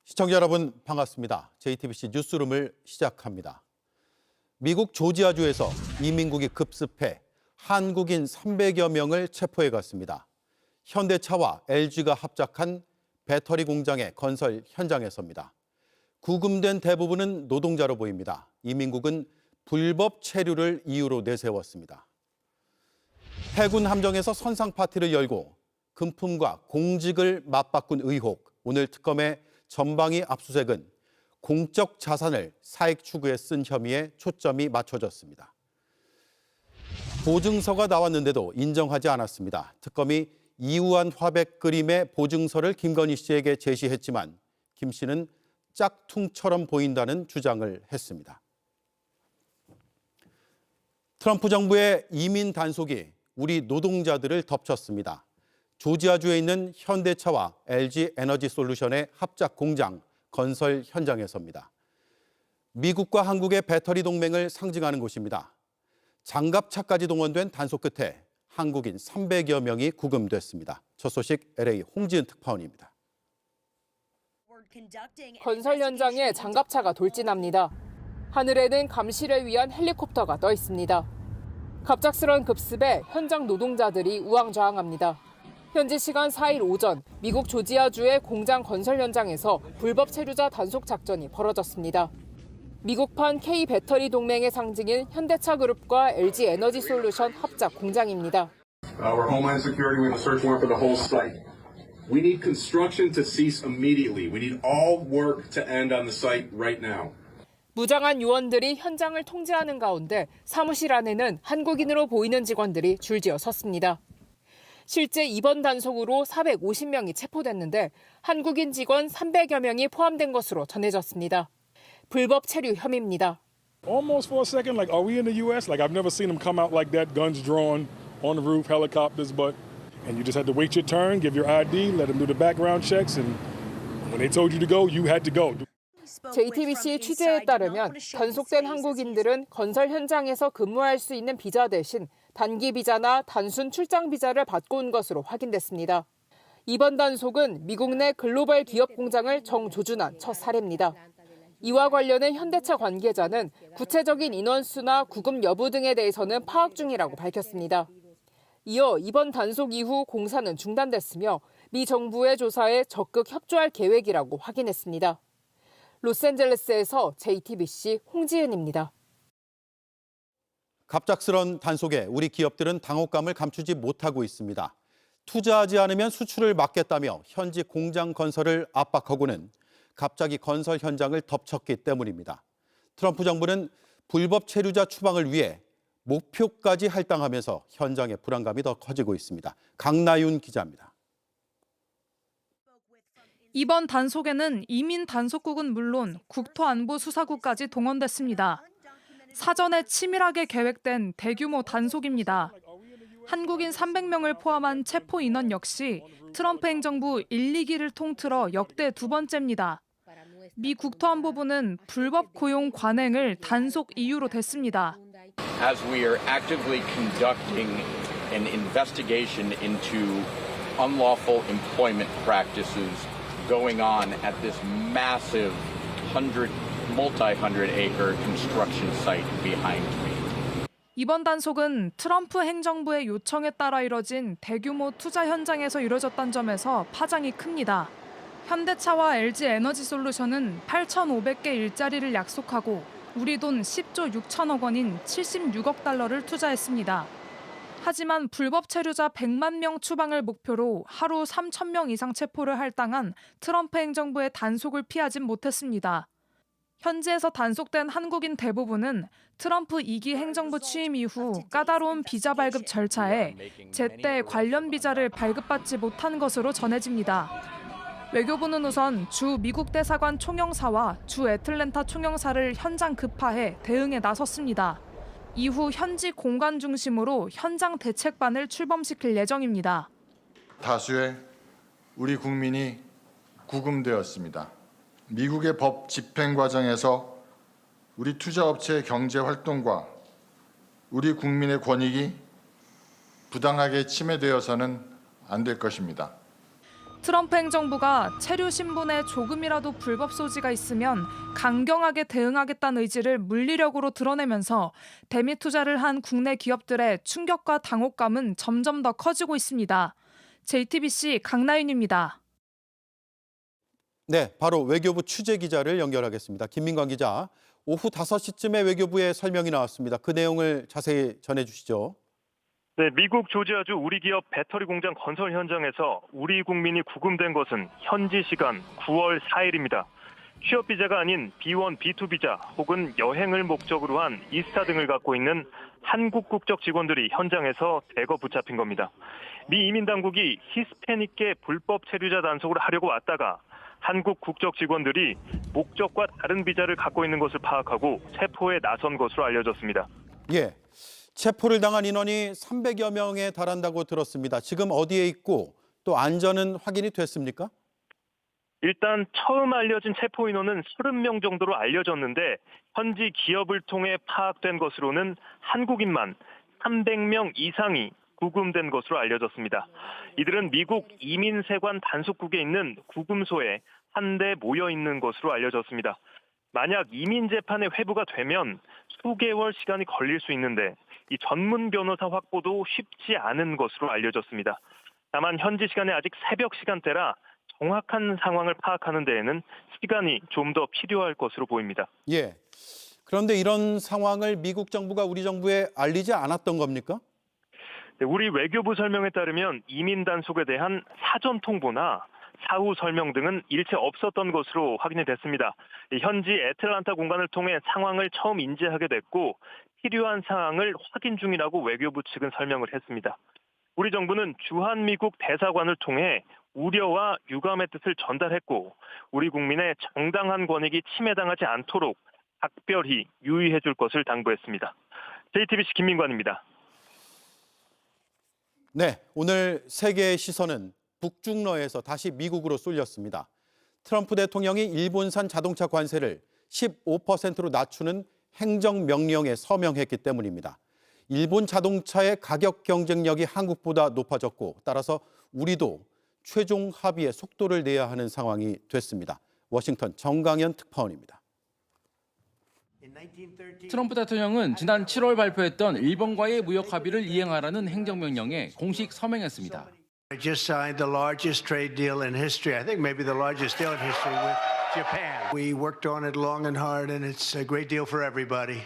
시청자 여러분 반갑습니다. JTBC 뉴스룸을 시작합니다. 미국 조지아주에서 이민국이 급습해 한국인 300여 명을 체포해 갔습니다. 현대차와 LG가 합작한 배터리 공장의 건설 현장에서입니다. 구금된 대부분은 노동자로 보입니다. 이민국은 불법 체류를 이유로 내세웠습니다. 해군 함정에서 선상 파티를 열고 금품과 공직을 맞바꾼 의혹. 오늘 특검의 전방위 압수수색은 공적 자산을 사익 추구에 쓴 혐의에 초점이 맞춰졌습니다. 보증서가 나왔는데도 인정하지 않았습니다. 특검이 이우한 화백 그림의 보증서를 김건희 씨에게 제시했지만 김 씨는 짝퉁처럼 보인다는 주장을 했습니다. 트럼프 정부의 이민 단속이 우리 노동자들을 덮쳤습니다. 조지아주에 있는 현대차와 LG 에너지 솔루션의 합작 공장 건설 현장에서입니다. 미국과 한국의 배터리 동맹을 상징하는 곳입니다. 장갑차까지 동원된 단속 끝에 한국인 300여 명이 구금됐습니다. 첫 소식 LA 홍지은 특파원입니다. 건설 현장에 장갑차가 돌진합니다. 하늘에는 감시를 위한 헬리콥터가 떠 있습니다. 갑작스런 급습에 현장 노동자들이 우왕좌왕합니다. 현지 시간 4일 오전 미국 조지아주의 공장 건설 현장에서 불법 체류자 단속 작전이 벌어졌습니다. 미국판 K 배터리 동맹의 상징인 현대차 그룹과 LG 에너지 솔루션 합작 공장입니다. Our Homeland Security, we have a search warrant for the whole site. We need construction to cease immediately. We need all work to end on the site right now. 무장한 요원들이 현장을 통제하는 가운데 사무실 안에는 한국인으로 보이는 직원들이 줄지어 섰습니다. 실제 이번 단속으로 450명이 체포됐는데 한국인 직원 300여 명이 포함된 것으로 전해졌습니다. 불법 체류 혐의입니다. Almost for a second, like, are we in the U.S.? Like, I've never seen them come out like that, guns drawn on the roof, helicopters, and you just had to wait your turn, give your ID, let them do the background checks, and when they told you to go, you had to go. JTBC 취재에 따르면 단속된 한국인들은 건설 현장에서 근무할 수 있는 비자 대신 단기 비자나 단순 출장 비자를 받고 온 것으로 확인됐습니다. 이번 단속은 미국 내 글로벌 기업 공장을 정조준한 첫 사례입니다. 이와 관련해 현대차 관계자는 구체적인 인원수나 구금 여부 등에 대해서는 파악 중이라고 밝혔습니다. 이어 이번 단속 이후 공사는 중단됐으며 미 정부의 조사에 적극 협조할 계획이라고 확인했습니다. 로스앤젤레스에서 JTBC 홍지은입니다. 갑작스런 단속에 우리 기업들은 당혹감을 감추지 못하고 있습니다. 투자하지 않으면 수출을 막겠다며 현지 공장 건설을 압박하고는 갑자기 건설 현장을 덮쳤기 때문입니다. 트럼프 정부는 불법 체류자 추방을 위해 목표까지 할당하면서 현장의 불안감이 더 커지고 있습니다. 강나윤 기자입니다. 이번 단속에는 이민 단속국은 물론 국토안보수사국까지 동원됐습니다. 사전에 치밀하게 계획된 대규모 단속입니다. 한국인 300명을 포함한 체포 인원 역시 트럼프 행정부 1, 2기를 통틀어 역대 두 번째입니다. 미 국토안보부는 불법 고용 관행을 단속 이유로 댔습니다. As we are actively conducting an investigation into unlawful employment practices going on at this massive multi-hundred acre construction site behind me. 이번 단속은 트럼프 행정부의 요청에 따라 이뤄진 대규모 투자 현장에서 이뤄졌다는 점에서 파장이 큽니다. 현대차와 LG 에너지 솔루션은 8,500개 일자리를 약속하고 우리 돈 10조 6천억 원인 76억 달러를 투자했습니다. 하지만 불법 체류자 100만 명 추방을 목표로 하루 3,000명 이상 체포를 할당한 트럼프 행정부의 단속을 피하진 못했습니다. 현지에서 단속된 한국인 대부분은 트럼프 2기 행정부 취임 이후 까다로운 비자 발급 절차에 제때 관련 비자를 발급받지 못한 것으로 전해집니다. 외교부는 우선 주 미국 대사관 총영사와 주 애틀랜타 총영사를 현장 급파해 대응에 나섰습니다. 이후 현지 공관 중심으로 현장 대책반을 출범시킬 예정입니다. 다수의 우리 국민이 구금되었습니다. 미국의 법 집행 과정에서 우리 투자업체의 경제 활동과 우리 국민의 권익이 부당하게 침해되어서는 안 될 것입니다. 트럼프 행정부가 체류 신분에 조금이라도 불법 소지가 있으면 강경하게 대응하겠다는 의지를 물리력으로 드러내면서 대미 투자를 한 국내 기업들의 충격과 당혹감은 점점 더 커지고 있습니다. JTBC 강나윤입니다. 네, 바로 외교부 취재 기자를 연결하겠습니다. 김민광 기자, 오후 5시쯤에 외교부의 설명이 나왔습니다. 그 내용을 자세히 전해주시죠. 네, 미국 조지아주 우리 기업 배터리 공장 건설 현장에서 우리 국민이 구금된 것은 현지 시간 9월 4일입니다. 취업 비자가 아닌 B1, B2 비자 혹은 여행을 목적으로 한 이스타 등을 갖고 있는 한국 국적 직원들이 현장에서 대거 붙잡힌 겁니다. 미 이민 당국이 히스패닉계 불법 체류자 단속을 하려고 왔다가 한국 국적 직원들이 목적과 다른 비자를 갖고 있는 것을 파악하고 체포에 나선 것으로 알려졌습니다. 예, 체포를 당한 인원이 300여 명에 달한다고 들었습니다. 지금 어디에 있고 또 안전은 확인이 됐습니까? 일단 처음 알려진 체포 인원은 30명 정도로 알려졌는데 현지 기업을 통해 파악된 것으로는 한국인만 300명 이상이 구금된 것으로 알려졌습니다. 이들은 미국 이민세관 단속국에 있는 구금소에 한데 모여 있는 것으로 알려졌습니다. 만약 이민 재판에 회부가 되면 수개월 시간이 걸릴 수 있는데 이 전문 변호사 확보도 쉽지 않은 것으로 알려졌습니다. 다만 현지 시간에 아직 새벽 시간대라 정확한 상황을 파악하는 데에는 시간이 좀 더 필요할 것으로 보입니다. 예. 그런데 이런 상황을 미국 정부가 우리 정부에 알리지 않았던 겁니까? 네, 우리 외교부 설명에 따르면 이민 단속에 대한 사전 통보나 사후 설명 등은 일체 없었던 것으로 확인이 됐습니다. 현지 애틀란타 공간을 통해 상황을 처음 인지하게 됐고 필요한 사항을 확인 중이라고 외교부 측은 설명을 했습니다. 우리 정부는 주한미국 대사관을 통해 우려와 유감의 뜻을 전달했고 우리 국민의 정당한 권익이 침해당하지 않도록 각별히 유의해 줄 것을 당부했습니다. JTBC 김민관입니다. 네, 오늘 세계의 시선은 북중러에서 다시 미국으로 쏠렸습니다. 트럼프 대통령이 일본산 자동차 관세를 15%로 낮추는 행정명령에 서명했기 때문입니다. 일본 자동차의 가격 경쟁력이 한국보다 높아졌고 따라서 우리도 최종 합의에 속도를 내야 하는 상황이 됐습니다. 워싱턴 정강현 특파원입니다. 트럼프 대통령은 지난 7월 발표했던 일본과의 무역 합의를 이행하라는 행정명령에 공식 서명했습니다. I just signed the largest trade deal in history. I think maybe the largest deal in history with Japan. We worked on it long and hard and it's a great deal for everybody.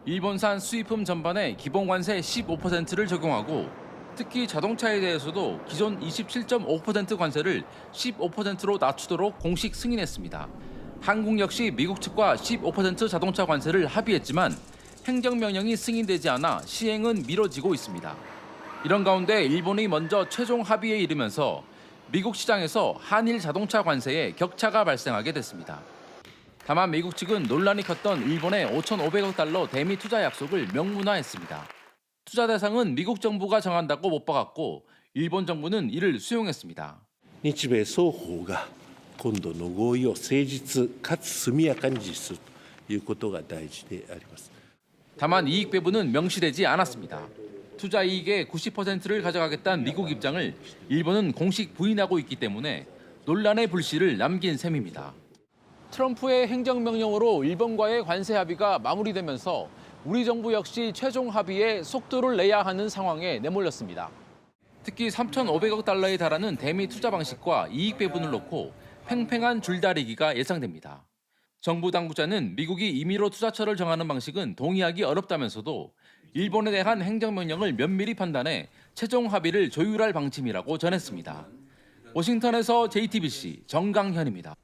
일본산 수입품 전반에 기본 관세 15%를 적용하고 특히 자동차에 대해서도 기존 27.5% 관세를 15%로 낮추도록 공식 승인했습니다. 한국 역시 미국 측과 15% 자동차 관세를 합의했지만 행정명령이 승인되지 않아 시행은 미뤄지고 있습니다. 이런 가운데 일본이 먼저 최종 합의에 이르면서 미국 시장에서 한일 자동차 관세에 격차가 발생하게 됐습니다. 다만 미국 측은 논란이 컸던 일본의 5,500억 달러 대미 투자 약속을 명문화했습니다. 투자 대상은 미국 정부가 정한다고 못 박았고 일본 정부는 이를 수용했습니다. 日米双方が今度の合意を誠実かつ速やかに実施するということが大事であります。 다만 이익 배분은 명시되지 않았습니다. 투자 이익의 90%를 가져가겠다는 미국 입장을 일본은 공식 부인하고 있기 때문에 논란의 불씨를 남긴 셈입니다. 트럼프의 행정명령으로 일본과의 관세 합의가 마무리되면서 우리 정부 역시 최종 합의에 속도를 내야 하는 상황에 내몰렸습니다. 특히 3,500억 달러에 달하는 대미 투자 방식과 이익 배분을 놓고 팽팽한 줄다리기가 예상됩니다. 정부 당국자는 미국이 임의로 투자처를 정하는 방식은 동의하기 어렵다면서도 일본에 대한 행정명령을 면밀히 판단해 최종 합의를 조율할 방침이라고 전했습니다. 워싱턴에서 JTBC 정강현입니다.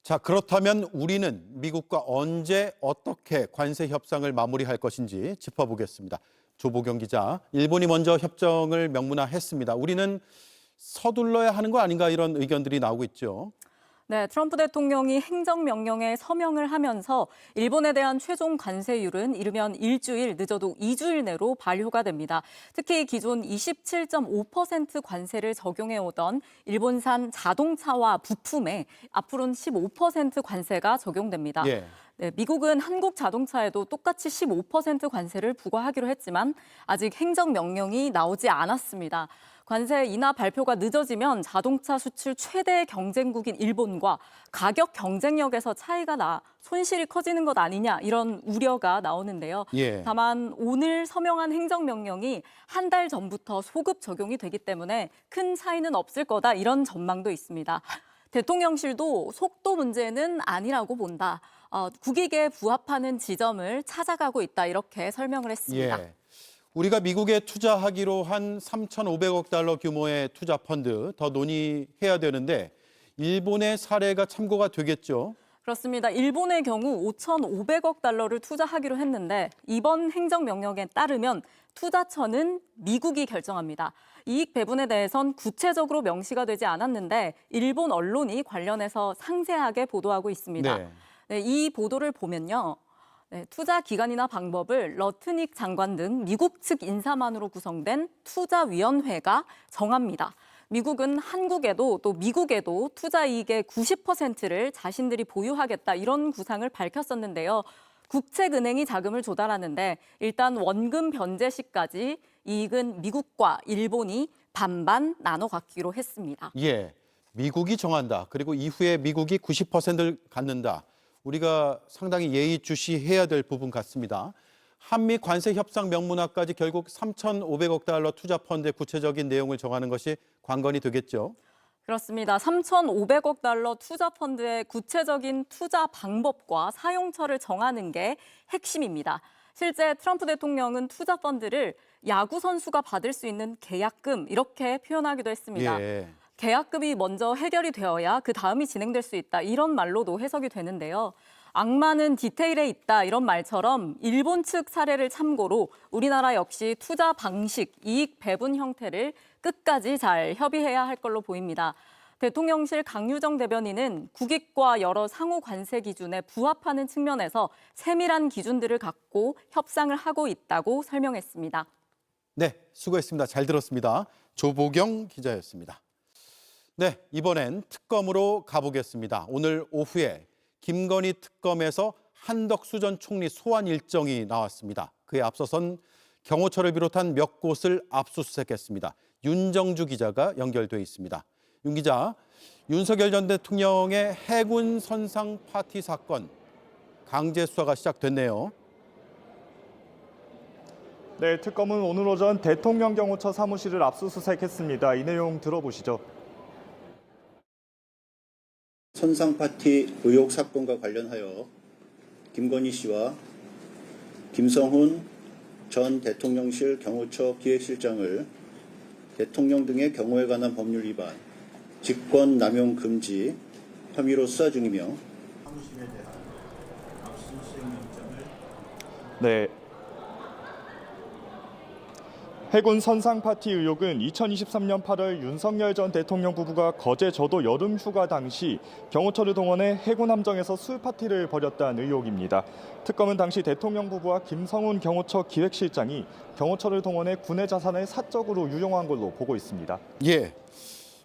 자, 그렇다면 우리는 미국과 언제 어떻게 관세 협상을 마무리할 것인지 짚어보겠습니다. 조보경 기자, 일본이 먼저 협정을 명문화했습니다. 우리는 서둘러야 하는 거 아닌가 이런 의견들이 나오고 있죠. 네, 트럼프 대통령이 행정명령에 서명을 하면서 일본에 대한 최종 관세율은 이르면 일주일, 늦어도 2주일 내로 발효가 됩니다. 특히 기존 27.5% 관세를 적용해오던 일본산 자동차와 부품에 앞으로는 15% 관세가 적용됩니다. 예. 네, 미국은 한국 자동차에도 똑같이 15% 관세를 부과하기로 했지만 아직 행정명령이 나오지 않았습니다. 관세 인하 발표가 늦어지면 자동차 수출 최대 경쟁국인 일본과 가격 경쟁력에서 차이가 나 손실이 커지는 것 아니냐 이런 우려가 나오는데요. 예. 다만 오늘 서명한 행정명령이 한 달 전부터 소급 적용이 되기 때문에 큰 차이는 없을 거다 이런 전망도 있습니다. 대통령실도 속도 문제는 아니라고 본다. 국익에 부합하는 지점을 찾아가고 있다 이렇게 설명을 했습니다. 예. 우리가 미국에 투자하기로 한 3,500억 달러 규모의 투자 펀드 더 논의해야 되는데 일본의 사례가 참고가 되겠죠. 그렇습니다. 일본의 경우 5,500억 달러를 투자하기로 했는데 이번 행정명령에 따르면 투자처는 미국이 결정합니다. 이익 배분에 대해선 구체적으로 명시가 되지 않았는데 일본 언론이 관련해서 상세하게 보도하고 있습니다. 네. 네, 이 보도를 보면요. 네, 투자 기간이나 방법을 러트닉 장관 등 미국 측 인사만으로 구성된 투자위원회가 정합니다. 미국은 한국에도 또 미국에도 투자 이익의 90%를 자신들이 보유하겠다 이런 구상을 밝혔었는데요. 국책은행이 자금을 조달하는데 일단 원금 변제 시까지 이익은 미국과 일본이 반반 나눠 갖기로 했습니다. 예, 미국이 정한다. 그리고 이후에 미국이 90%를 갖는다. 우리가 상당히 예의주시해야 될 부분 같습니다. 한미 관세 협상 명문화까지 결국 3,500억 달러 투자 펀드의 구체적인 내용을 정하는 것이 관건이 되겠죠. 그렇습니다. 3,500억 달러 투자 펀드의 구체적인 투자 방법과 사용처를 정하는 게 핵심입니다. 실제 트럼프 대통령은 투자 펀드를 야구 선수가 받을 수 있는 계약금 이렇게 표현하기도 했습니다. 예. 계약금이 먼저 해결이 되어야 그 다음이 진행될 수 있다. 이런 말로도 해석이 되는데요. 악마는 디테일에 있다. 이런 말처럼 일본 측 사례를 참고로 우리나라 역시 투자 방식, 이익 배분 형태를 끝까지 잘 협의해야 할 걸로 보입니다. 대통령실 강유정 대변인은 국익과 여러 상호 관세 기준에 부합하는 측면에서 세밀한 기준들을 갖고 협상을 하고 있다고 설명했습니다. 네, 수고했습니다. 잘 들었습니다. 조보경 기자였습니다. 네, 이번엔 특검으로 가보겠습니다. 오늘 오후에 김건희 특검에서 한덕수 전 총리 소환 일정이 나왔습니다. 그에 앞서선 경호처를 비롯한 몇 곳을 압수수색했습니다. 윤정주 기자가 연결돼 있습니다. 윤 기자, 윤석열 전 대통령의 해군 선상 파티 사건 강제 수사가 시작됐네요. 네, 특검은 오늘 오전 대통령 경호처 사무실을 압수수색했습니다. 이 내용 들어보시죠. 선상 파티 의혹 사건과 관련하여 김건희 씨와 김성훈 전 대통령실 경호처 기획실장을 대통령 등의 경호에 관한 법률 위반, 직권 남용 금지 혐의로 수사 중이며 사무실에 대한 압수수색 영장을 네. 해군 선상 파티 의혹은 2023년 8월 윤석열 전 대통령 부부가 거제 저도 여름 휴가 당시 경호처를 동원해 해군 함정에서 술 파티를 벌였다는 의혹입니다. 특검은 당시 대통령 부부와 김성훈 경호처 기획실장이 경호처를 동원해 군의 자산을 사적으로 유용한 걸로 보고 있습니다. 예.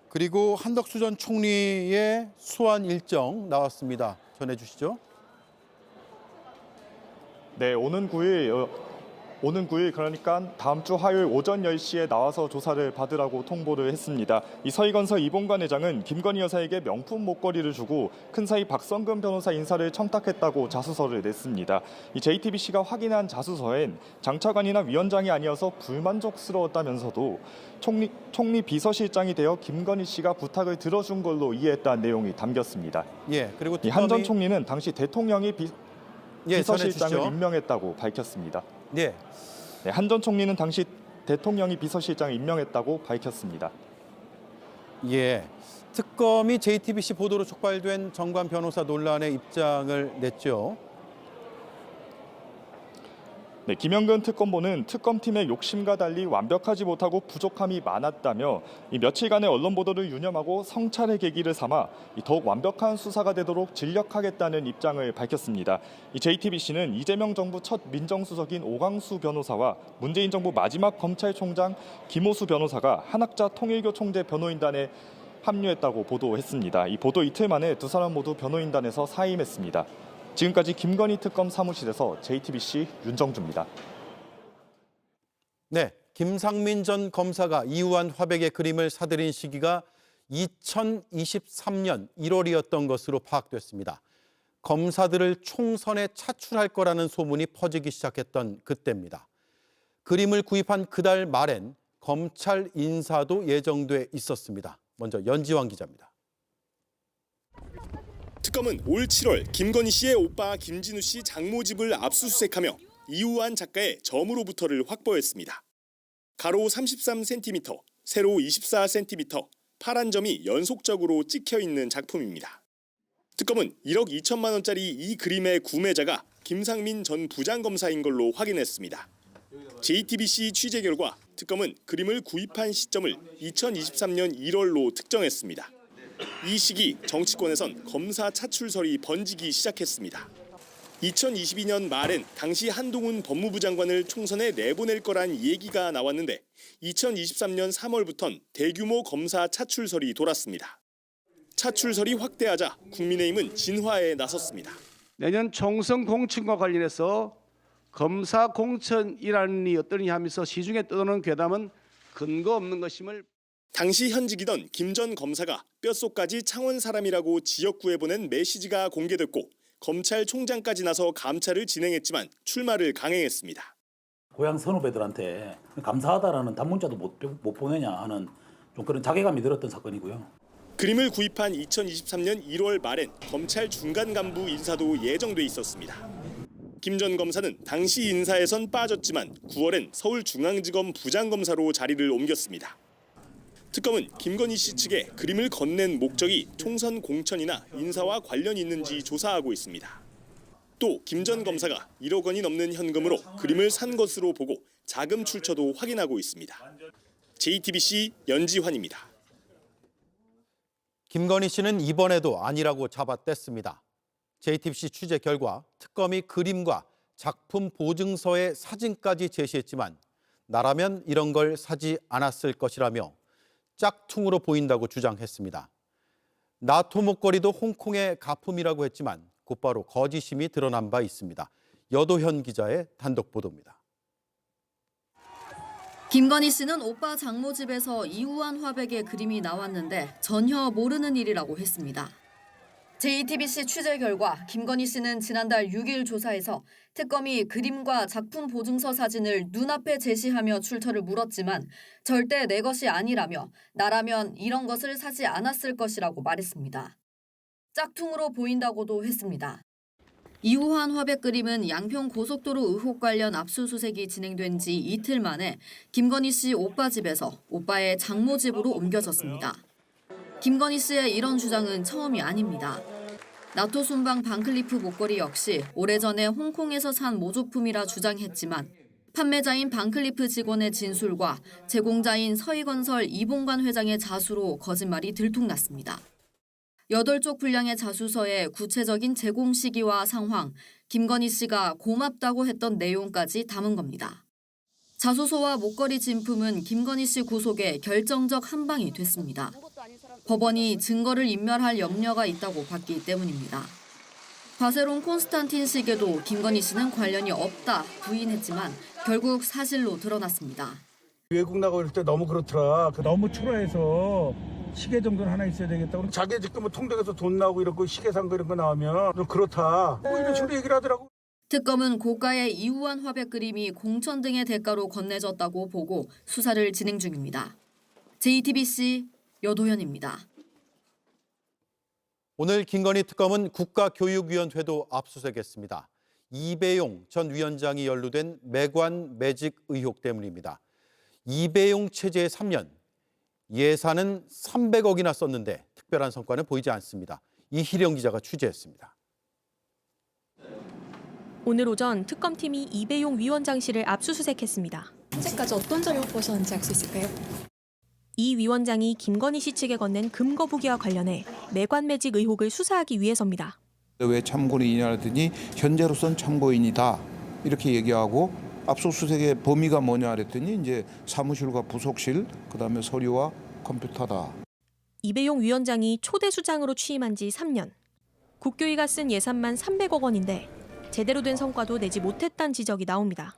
그리고 한덕수 전 총리의 소환 일정 나왔습니다. 전해주시죠. 네, 오는 9일 그러니까 다음 주 화요일 오전 10시에 나와서 조사를 받으라고 통보를 했습니다. 이 서희건설 이봉관 회장은 김건희 여사에게 명품 목걸이를 주고 큰사위 박성근 변호사 인사를 청탁했다고 자수서를 냈습니다. 이 JTBC가 확인한 자수서엔 장차관이나 위원장이 아니어서 불만족스러웠다면서도 총리 비서실장이 되어 김건희 씨가 부탁을 들어준 걸로 이해했다는 내용이 담겼습니다. 예, 그리고 한 전 총리는 당시 대통령이 비서실장을 전해주시죠. 임명했다고 밝혔습니다. 네. 한 전 총리는 당시 대통령이 비서실장을 임명했다고 밝혔습니다. 예. 특검이 JTBC 보도로 촉발된 정관 변호사 논란에 입장을 냈죠. 네, 김영근 특검보는 특검팀의 욕심과 달리 완벽하지 못하고 부족함이 많았다며 이 며칠간의 언론 보도를 유념하고 성찰의 계기를 삼아 더욱 완벽한 수사가 되도록 진력하겠다는 입장을 밝혔습니다. 이 JTBC는 이재명 정부 첫 민정수석인 오광수 변호사와 문재인 정부 마지막 검찰총장 김호수 변호사가 한학자 통일교 총재 변호인단에 합류했다고 보도했습니다. 이 보도 이틀 만에 두 사람 모두 변호인단에서 사임했습니다. 지금까지 김건희 특검 사무실에서 JTBC 윤정주입니다. 네, 김상민 전 검사가 이우한 화백의 그림을 사들인 시기가 2023년 1월이었던 것으로 파악됐습니다. 검사들을 총선에 차출할 거라는 소문이 퍼지기 시작했던 그때입니다. 그림을 구입한 그달 말엔 검찰 인사도 예정돼 있었습니다. 먼저 연지환 기자입니다. 특검은 올 7월 김건희 씨의 오빠 김진우 씨 장모집을 압수수색하며 이우한 작가의 점으로부터를 확보했습니다. 가로 33cm, 세로 24cm, 파란 점이 연속적으로 찍혀 있는 작품입니다. 특검은 1억 2천만 원짜리 이 그림의 구매자가 김상민 전 부장검사인 걸로 확인했습니다. JTBC 취재 결과 특검은 그림을 구입한 시점을 2023년 1월로 특정했습니다. 이 시기 정치권에선 검사 차출설이 번지기 시작했습니다. 2022년 말엔 당시 한동훈 법무부 장관을 총선에 내보낼 거란 얘기가 나왔는데 2023년 3월부턴 대규모 검사 차출설이 돌았습니다. 차출설이 확대하자 국민의힘은 진화에 나섰습니다. 내년 총선 공천과 관련해서 검사 공천이라는 이 어떠냐 하면서 시중에 떠도는 괴담은 근거 없는 것임을. 당시 현직이던 김 전 검사가 뼛속까지 창원 사람이라고 지역구에 보낸 메시지가 공개됐고 검찰총장까지 나서 감찰을 진행했지만 출마를 강행했습니다. 고향 선후배들한테 감사하다라는 단문자도 못 보내냐 하는 좀 그런 자괴감이 들었던 사건이고요. 그림을 구입한 2023년 1월 말엔 검찰 중간 간부 인사도 예정돼 있었습니다. 김 전 검사는 당시 인사에선 빠졌지만 9월엔 서울중앙지검 부장검사로 자리를 옮겼습니다. 특검은 김건희 씨 측에 그림을 건넨 목적이 총선 공천이나 인사와 관련이 있는지 조사하고 있습니다. 또 김 전 검사가 1억 원이 넘는 현금으로 그림을 산 것으로 보고 자금 출처도 확인하고 있습니다. JTBC 연지환입니다. 김건희 씨는 이번에도 아니라고 잡아뗐습니다. JTBC 취재 결과 특검이 그림과 작품 보증서의 사진까지 제시했지만 나라면 이런 걸 사지 않았을 것이라며 짝퉁으로 보인다고 주장했습니다. 나토 목걸이도 홍콩의 가품이라고 했지만 곧바로 거짓임이 드러난 바 있습니다. 여도현 기자의 단독 보도입니다. 김건희 씨는 오빠 장모 집에서 이우한 화백의 그림이 나왔는데 전혀 모르는 일이라고 했습니다. JTBC 취재 결과 김건희 씨는 지난달 6일 조사에서 특검이 그림과 작품 보증서 사진을 눈앞에 제시하며 출처를 물었지만 절대 내 것이 아니라며 나라면 이런 것을 사지 않았을 것이라고 말했습니다. 짝퉁으로 보인다고도 했습니다. 이우한 화백 그림은 양평 고속도로 의혹 관련 압수수색이 진행된 지 이틀 만에 김건희 씨 오빠 집에서 오빠의 장모 집으로 옮겨졌습니다. 김건희 씨의 이런 주장은 처음이 아닙니다. 나토 순방 반클리프 목걸이 역시 오래전에 홍콩에서 산 모조품이라 주장했지만 판매자인 반클리프 직원의 진술과 제공자인 서희건설 이봉관 회장의 자수로 거짓말이 들통났습니다. 8쪽 분량의 자수서에 구체적인 제공 시기와 상황, 김건희 씨가 고맙다고 했던 내용까지 담은 겁니다. 자수서와 목걸이 진품은 김건희 씨 구속에 결정적 한방이 됐습니다. 법원이 증거를 인멸할 염려가 있다고 봤기 때문입니다. 바세론 콘스탄틴 식에도 김건희 씨는 관련이 없다 부인했지만 결국 사실로 드러났습니다. 외국 나가고 이럴 때 너무 그렇더라. 너무 초라해서 시계 정도는 하나 있어야 되겠다고. 자기 지금 뭐 통장에서 돈 나오고 이러고 시계 산 거 이런 거 나오면 좀 그렇다. 뭐 이런 식으로 얘기를 하더라고. 특검은 고가의 이우한 화백 그림이 공천 등의 대가로 건네졌다고 보고 수사를 진행 중입니다. JTBC 여도현입니다. 오늘 김건희 특검은 국가교육위원회도 압수수색했습니다. 이배용 전 위원장이 연루된 매관 매직 의혹 때문입니다. 이배용 체제의 3년, 예산은 300억이나 썼는데 특별한 성과는 보이지 않습니다. 이희령 기자가 취재했습니다. 오늘 오전 특검팀이 이배용 위원장실을 압수수색했습니다. 현재까지 어떤 자료 확보하셨는지 알 수 있을까요? 이 위원장이 김건희 씨 측에 건넨 금거부기와 관련해 매관 매직 의혹을 수사하기 위해서입니다. 왜 참고인이냐 했더니 현재로선 참고인이다 이렇게 얘기하고 압수수색의 범위가 뭐냐 했더니 이제 사무실과 부속실 그다음에 서류와 컴퓨터다. 이배용 위원장이 초대 수장으로 취임한 지 3년. 국교위가 쓴 예산만 300억 원인데 제대로 된 성과도 내지 못했다는 지적이 나옵니다.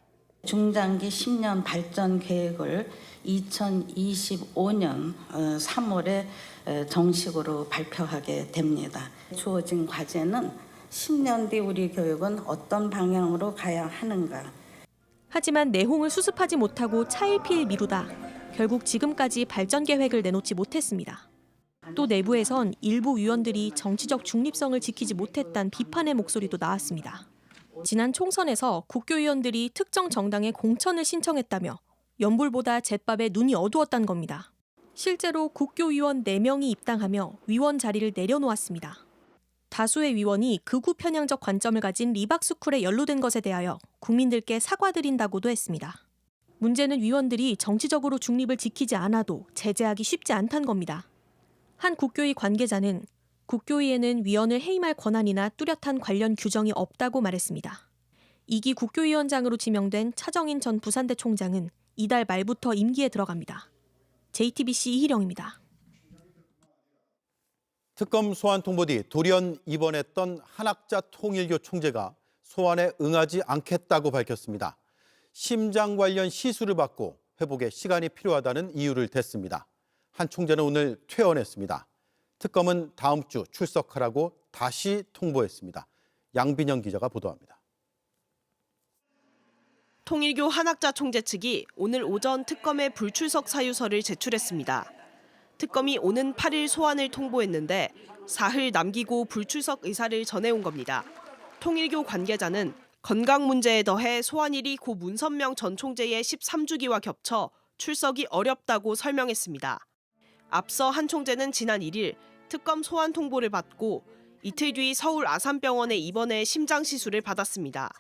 중장기 10년 발전 계획을 2025년 3월에 정식으로 발표하게 됩니다. 주어진 과제는 10년 뒤 우리 교육은 어떤 방향으로 가야 하는가. 하지만 내홍을 수습하지 못하고 차일피일 미루다 결국 지금까지 발전 계획을 내놓지 못했습니다. 또 내부에선 일부 위원들이 정치적 중립성을 지키지 못했다는 비판의 목소리도 나왔습니다. 지난 총선에서 국교위원들이 특정 정당에 공천을 신청했다며 연불보다 잿밥에 눈이 어두웠다는 겁니다. 실제로 국교위원 4명이 입당하며 위원 자리를 내려놓았습니다. 다수의 위원이 극우 편향적 관점을 가진 리박스쿨에 연루된 것에 대하여 국민들께 사과드린다고도 했습니다. 문제는 위원들이 정치적으로 중립을 지키지 않아도 제재하기 쉽지 않다는 겁니다. 한 국교위 관계자는 국교위에는 위원을 해임할 권한이나 뚜렷한 관련 규정이 없다고 말했습니다. 2기 국교위원장으로 지명된 차정인 전 부산대 총장은 이달 말부터 임기에 들어갑니다. JTBC 이희령입니다. 특검 소환 통보 뒤 돌연 입원했던 한학자 통일교 총재가 소환에 응하지 않겠다고 밝혔습니다. 심장 관련 시술을 받고 회복에 시간이 필요하다는 이유를 댔습니다. 한 총재는 오늘 퇴원했습니다. 특검은 다음 주 출석하라고 다시 통보했습니다. 양빈영 기자가 보도합니다. 통일교 한학자 총재 측이 오늘 오전 특검에 불출석 사유서를 제출했습니다. 특검이 오는 8일 소환을 통보했는데 사흘 남기고 불출석 의사를 전해온 겁니다. 통일교 관계자는 건강 문제에 더해 소환일이 고 문선명 전 총재의 13주기와 겹쳐 출석이 어렵다고 설명했습니다. 앞서 한 총재는 지난 1일 특검 소환 통보를 받고 이틀 뒤 서울 아산병원에 입원해 심장 시술을 받았습니다.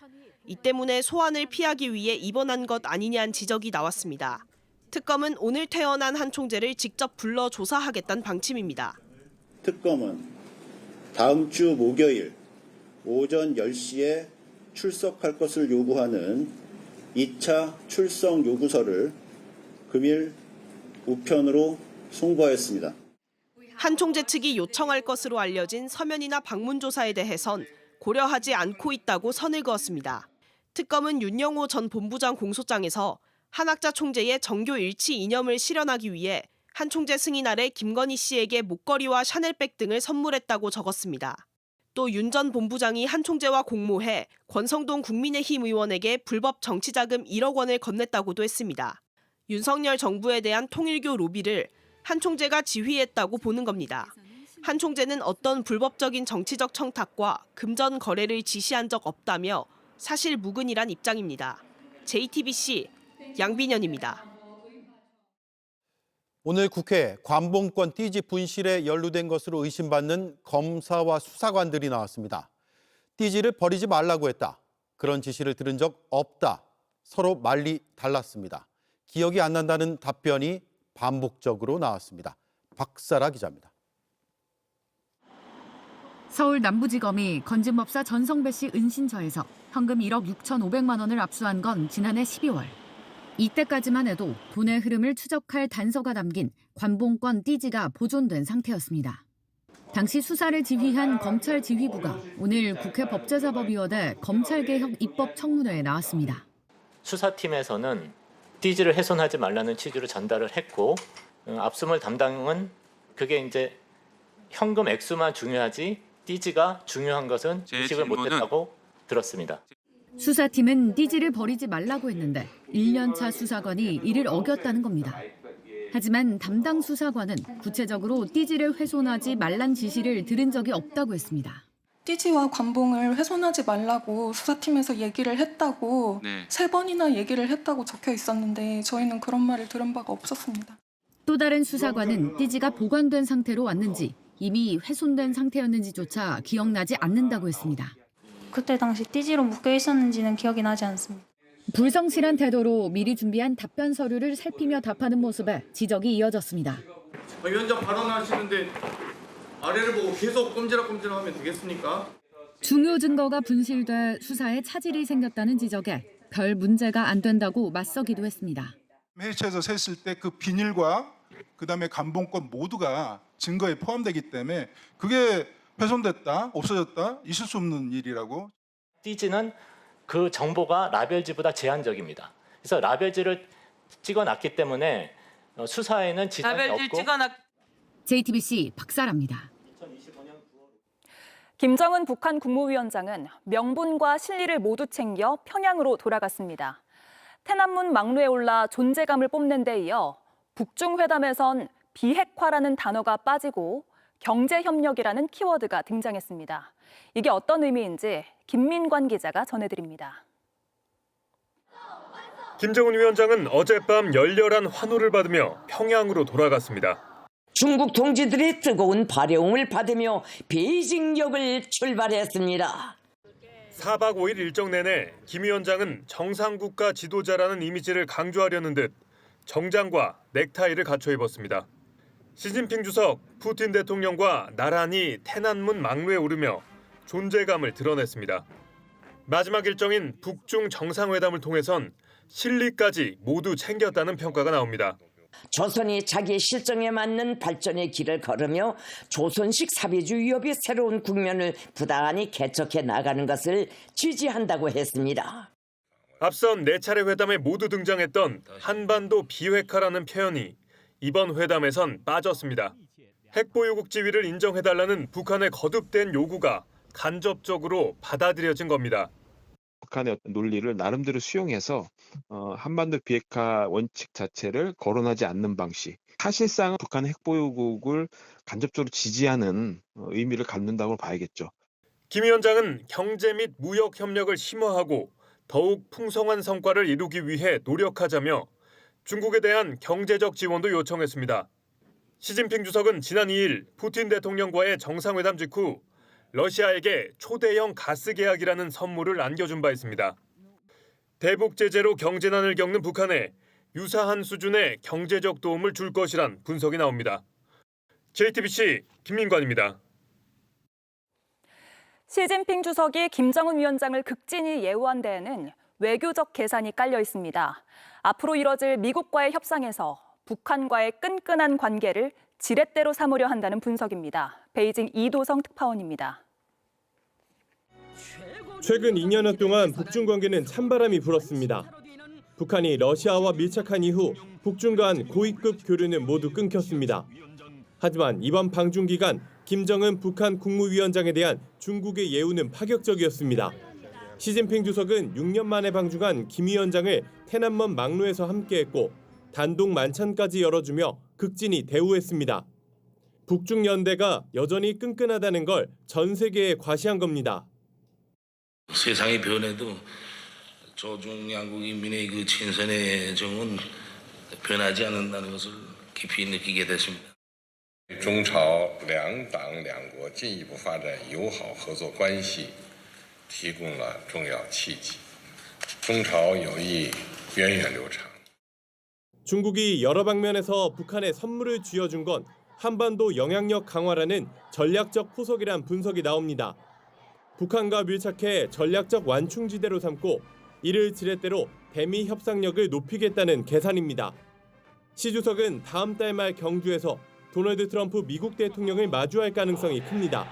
이 때문에 소환을 피하기 위해 입원한 것 아니냐는 지적이 나왔습니다. 특검은 오늘 퇴원한 한 총재를 직접 불러 조사하겠다는 방침입니다. 특검은 다음 주 목요일 오전 10시에 출석할 것을 요구하는 2차 출석 요구서를 금일 우편으로 송부하였습니다. 한 총재 측이 요청할 것으로 알려진 서면이나 방문 조사에 대해선 고려하지 않고 있다고 선을 그었습니다. 특검은 윤영호 전 본부장 공소장에서 한학자 총재의 정교 일치 이념을 실현하기 위해 한 총재 승인 아래 김건희 씨에게 목걸이와 샤넬백 등을 선물했다고 적었습니다. 또 윤 전 본부장이 한 총재와 공모해 권성동 국민의힘 의원에게 불법 정치자금 1억 원을 건넸다고도 했습니다. 윤석열 정부에 대한 통일교 로비를 한 총재가 지휘했다고 보는 겁니다. 한 총재는 어떤 불법적인 정치적 청탁과 금전 거래를 지시한 적 없다며 사실 무근이란 입장입니다. JTBC 양빈현입니다. 오늘 국회에 관봉권 띠지 분실에 연루된 것으로 의심받는 검사와 수사관들이 나왔습니다. 띠지를 버리지 말라고 했다. 그런 지시를 들은 적 없다. 서로 말이 달랐습니다. 기억이 안 난다는 답변이 반복적으로 나왔습니다. 박사라 기자입니다. 서울 남부지검이 건진법사 전성배 씨 은신처에서 현금 1억 6,500만 원을 압수한 건 지난해 12월. 이때까지만 해도 돈의 흐름을 추적할 단서가 담긴 관봉권 띠지가 보존된 상태였습니다. 당시 수사를 지휘한 검찰 지휘부가 오늘 국회 법제사법위원회 검찰개혁 입법 청문회에 나왔습니다. 수사팀에서는 띠지를 훼손하지 말라는 취지로 전달을 했고 압수물 담당은 그게 이제 현금 액수만 중요하지 띠지가 중요한 것은 인식을 못했다고 들었습니다. 수사팀은 띠지를 버리지 말라고 했는데 1년차 수사관이 이를 어겼다는 겁니다. 하지만 담당 수사관은 구체적으로 띠지를 훼손하지 말란 지시를 들은 적이 없다고 했습니다. 띠지와 관봉을 훼손하지 말라고 수사팀에서 얘기를 했다고 3번이나 얘기를 했다고 적혀 있었는데 저희는 그런 말을 들은 바가 없었습니다. 또 다른 수사관은 띠지가 보관된 상태로 왔는지 이미 훼손된 상태였는지조차 기억나지 않는다고 했습니다. 그때 당시 띠지로 묶여 있었는지는 기억이 나지 않습니다. 불성실한 태도로 미리 준비한 답변 서류를 살피며 답하는 모습에 지적이 이어졌습니다. 위원장 발언하시는데 아래를 보고 계속 꼼지락꼼지락하면 되겠습니까? 중요 증거가 분실돼 수사에 차질이 생겼다는 지적에 별 문제가 안 된다고 맞서기도 했습니다. 회의처에서 셌을 때 그 비닐과 그다음에 관봉권 모두가 증거에 포함되기 때문에 그게 훼손됐다, 없어졌다, 있을 수 없는 일이라고. 띠지는 그 정보가 라벨지보다 제한적입니다. 그래서 라벨지를 찍어놨기 때문에 수사에는 지장이 없고. JTBC 박사랍니다. 김정은 북한 국무위원장은 명분과 실리를 모두 챙겨 평양으로 돌아갔습니다. 태난문 막루에 올라 존재감을 뽐는 데 이어 북중 회담에선 비핵화라는 단어가 빠지고 경제협력이라는 키워드가 등장했습니다. 이게 어떤 의미인지 김민관 기자가 전해드립니다. 김정은 위원장은 어젯밤 열렬한 환호를 받으며 평양으로 돌아갔습니다. 중국 동지들의 뜨거운 발해움을 받으며 베이징역을 출발했습니다. 4박 5일 일정 내내 김 위원장은 정상국가 지도자라는 이미지를 강조하려는 듯 정장과 넥타이를 갖춰 입었습니다. 시진핑 주석, 푸틴 대통령과 나란히 태난문 막루에 오르며 존재감을 드러냈습니다. 마지막 일정인 북중 정상회담을 통해선 실리까지 모두 챙겼다는 평가가 나옵니다. 조선이 자기 실정에 맞는 발전의 길을 걸으며 조선식 사회주의 위협의 새로운 국면을 부단히 개척해 나가는 것을 지지한다고 했습니다. 앞선 4차례 회담에 모두 등장했던 한반도 비핵화라는 표현이 이번 회담에선 빠졌습니다. 핵보유국 지위를 인정해달라는 북한의 거듭된 요구가 간접적으로 받아들여진 겁니다. 북한의 어떤 논리를 나름대로 수용해서 한반도 비핵화 원칙 자체를 거론하지 않는 방식. 사실상 북한 핵보유국을 간접적으로 지지하는 의미를 갖는다고 봐야겠죠. 김 위원장은 경제 및 무역 협력을 심화하고 더욱 풍성한 성과를 이루기 위해 노력하자며 중국에 대한 경제적 지원도 요청했습니다. 시진핑 주석은 지난 2일 푸틴 대통령과의 정상회담 직후 러시아에게 초대형 가스 계약이라는 선물을 안겨준 바 있습니다. 대북 제재로 경제난을 겪는 북한에 유사한 수준의 경제적 도움을 줄 것이란 분석이 나옵니다. JTBC 김민관입니다. 시진핑 주석이 김정은 위원장을 극진히 예우한 데에는 외교적 계산이 깔려 있습니다. 앞으로 이뤄질 미국과의 협상에서 북한과의 끈끈한 관계를 지렛대로 삼으려 한다는 분석입니다. 베이징 이도성 특파원입니다. 최근 2년여 동안 북중 관계는 찬바람이 불었습니다. 북한이 러시아와 밀착한 이후 북중 간 고위급 교류는 모두 끊겼습니다. 하지만 이번 방중 기간 김정은 북한 국무위원장에 대한 중국의 예우는 파격적이었습니다. 시진핑 주석은 6년 만에 방중한 김 위원장을 태난먼 막루에서 함께했고 단독 만찬까지 열어주며 극진히 대우했습니다. 북중 연대가 여전히 끈끈하다는 걸 전 세계에 과시한 겁니다. 세상이 변해도 조중 양국 인민의 그 친선의 정은 변하지 않는다는 것을 깊이 느끼게 됐습니다. 中朝两党两国进一步发展友好合作关系提供了重要契机，中朝友谊源远流长。 중국이 여러 방면에서 북한에 선물을 쥐어준 건 한반도 영향력 강화라는 전략적 포석이란 분석이 나옵니다. 북한과 밀착해 전략적 완충지대로 삼고 이를 지렛대로 대미 협상력을 높이겠다는 계산입니다. 시 주석은 다음 달 말 경주에서 도널드 트럼프 미국 대통령을 마주할 가능성이 큽니다.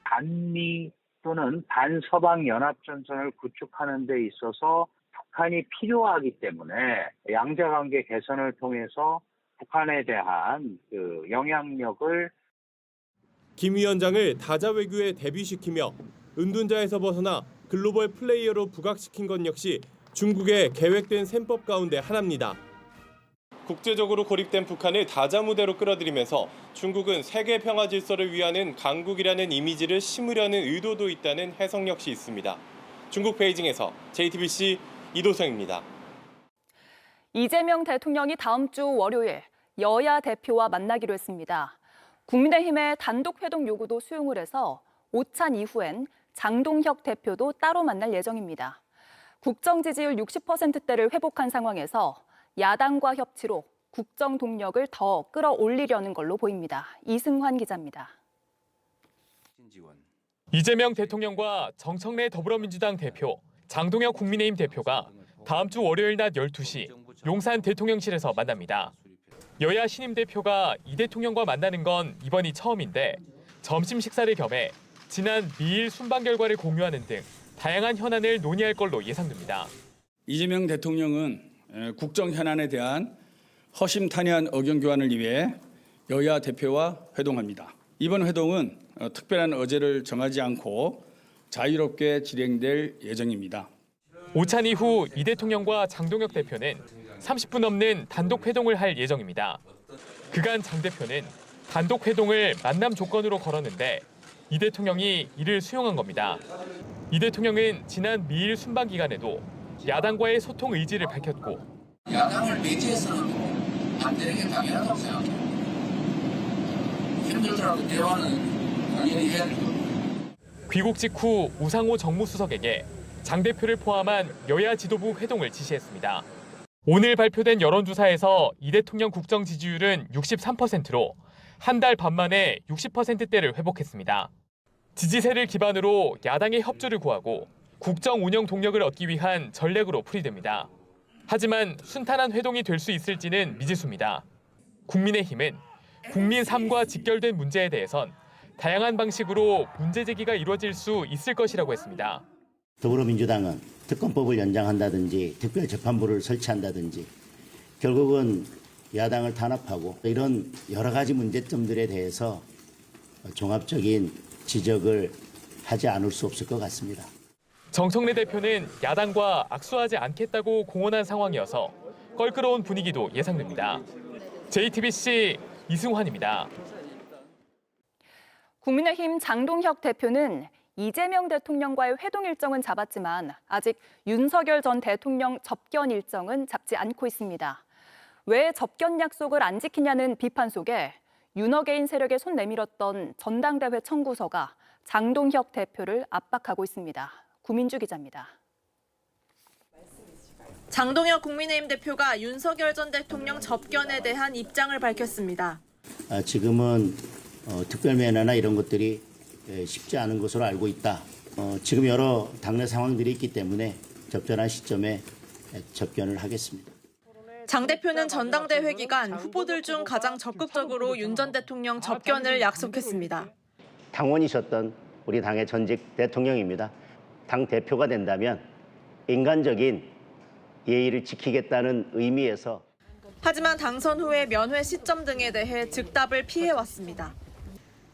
반미 또는 반서방 연합전선을 구축하는 데 있어서 북한이 필요하기 때문에 양자관계 개선을 통해서 북한에 대한 그 영향력을 김 위원장을 다자 외교에 대비시키며 은둔자에서 벗어나 글로벌 플레이어로 부각시킨 것 역시 중국의 계획된 셈법 가운데 하나입니다. 국제적으로 고립된 북한을 다자 무대로 끌어들이면서 중국은 세계 평화 질서를 위하는 강국이라는 이미지를 심으려는 의도도 있다는 해석 역시 있습니다. 중국 베이징에서 JTBC 이도성입니다. 이재명 대통령이 다음 주 월요일 여야 대표와 만나기로 했습니다. 국민의힘의 단독 회동 요구도 수용을 해서 오찬 이후엔 장동혁 대표도 따로 만날 예정입니다. 국정 지지율 60%대를 회복한 상황에서 야당과 협치로 국정 동력을 더 끌어올리려는 걸로 보입니다. 이승환 기자입니다. 이재명 대통령과 정청래 더불어민주당 대표, 장동혁 국민의힘 대표가 다음 주 월요일 낮 12시 용산 대통령실에서 만납니다. 여야 신임 대표가 이 대통령과 만나는 건 이번이 처음인데 점심 식사를 겸해 지난 미일 순방 결과를 공유하는 등 다양한 현안을 논의할 걸로 예상됩니다. 이재명 대통령은 국정 현안에 대한 허심탄회한 의견 교환을 위해 여야 대표와 회동합니다. 이번 회동은 특별한 어제를 정하지 않고 자유롭게 진행될 예정입니다. 오찬 이후 이 대통령과 장동혁 대표는 30분 넘는 단독 회동을 할 예정입니다. 그간 장 대표는 단독 회동을 만남 조건으로 걸었는데 이 대통령이 이를 수용한 겁니다. 이 대통령은 지난 미일 순방 기간에도 야당과의 소통 의지를 밝혔고 야당을 매지해서는 반대는 게 당연하다고 생각해요. 힘들더라도 대화는 당연히 해야 되고. 귀국 직후 우상호 정무수석에게 장 대표를 포함한 여야 지도부 회동을 지시했습니다. 오늘 발표된 여론조사에서 이 대통령 국정 지지율은 63%로 한 달 반 만에 60%대를 회복했습니다. 지지세를 기반으로 야당의 협조를 구하고 국정 운영 동력을 얻기 위한 전략으로 풀이됩니다. 하지만 순탄한 회동이 될 수 있을지는 미지수입니다. 국민의힘은 국민 삶과 직결된 문제에 대해선 다양한 방식으로 문제 제기가 이루어질 수 있을 것이라고 했습니다. 더불어민주당은 특검법을 연장한다든지 특별재판부를 설치한다든지 결국은 야당을 탄압하고 이런 여러 가지 문제점들에 대해서 종합적인 지적을 하지 않을 수 없을 것 같습니다. 정청래 대표는 야당과 악수하지 않겠다고 공언한 상황이어서 껄끄러운 분위기도 예상됩니다. JTBC 이승환입니다. 국민의힘 장동혁 대표는 이재명 대통령과의 회동 일정은 잡았지만 아직 윤석열 전 대통령 접견 일정은 잡지 않고 있습니다. 왜 접견 약속을 안 지키냐는 비판 속에 윤어게인 세력에 손 내밀었던 전당대회 청구서가 장동혁 대표를 압박하고 있습니다. 구민주 기자입니다. 장동혁 국민의힘 대표가 윤석열 전 대통령 접견에 대한 입장을 밝혔습니다. 지금은 특별면회나 이런 것들이 쉽지 않은 것으로 알고 있다. 지금 여러 당내 상황들이 있기 때문에 적절한 시점에 접견을 하겠습니다. 장 대표는 전당대회 기간 후보들 중 가장 적극적으로 윤 전 대통령 접견을 약속했습니다. 당원이셨던 우리 당의 전직 대통령입니다. 당 대표가 된다면 인간적인 예의를 지키겠다는 의미에서 하지만 당선 후의 면회 시점 등에 대해 즉답을 피해왔습니다.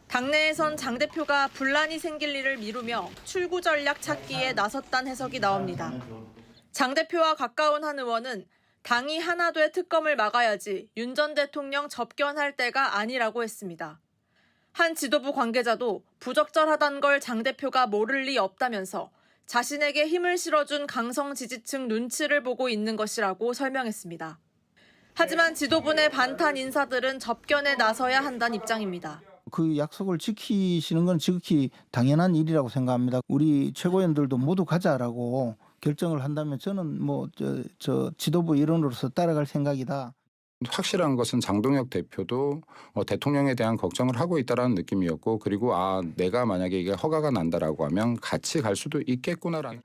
당내에선 장 대표가 분란이 생길 일을 미루며 출구 전략 찾기에 나섰다는 해석이 나옵니다. 장 대표와 가까운 한 의원은 당이 하나 돼 특검을 막아야지 윤 전 대통령 접견할 때가 아니라고 했습니다. 한 지도부 관계자도 부적절하다는 걸 장 대표가 모를 리 없다면서 자신에게 힘을 실어준 강성 지지층 눈치를 보고 있는 것이라고 설명했습니다. 하지만 지도부 내 반탄 인사들은 접견에 나서야 한다는 입장입니다. 그 약속을 지키시는 건 지극히 당연한 일이라고 생각합니다. 우리 최고위원들도 모두 가자라고 결정을 한다면 저는 저 지도부 일원으로서 따라갈 생각이다. 확실한 것은 장동혁 대표도 대통령에 대한 걱정을 하고 있다라는 느낌이었고, 그리고 내가 만약에 이게 허가가 난다라고 하면 같이 갈 수도 있겠구나라는.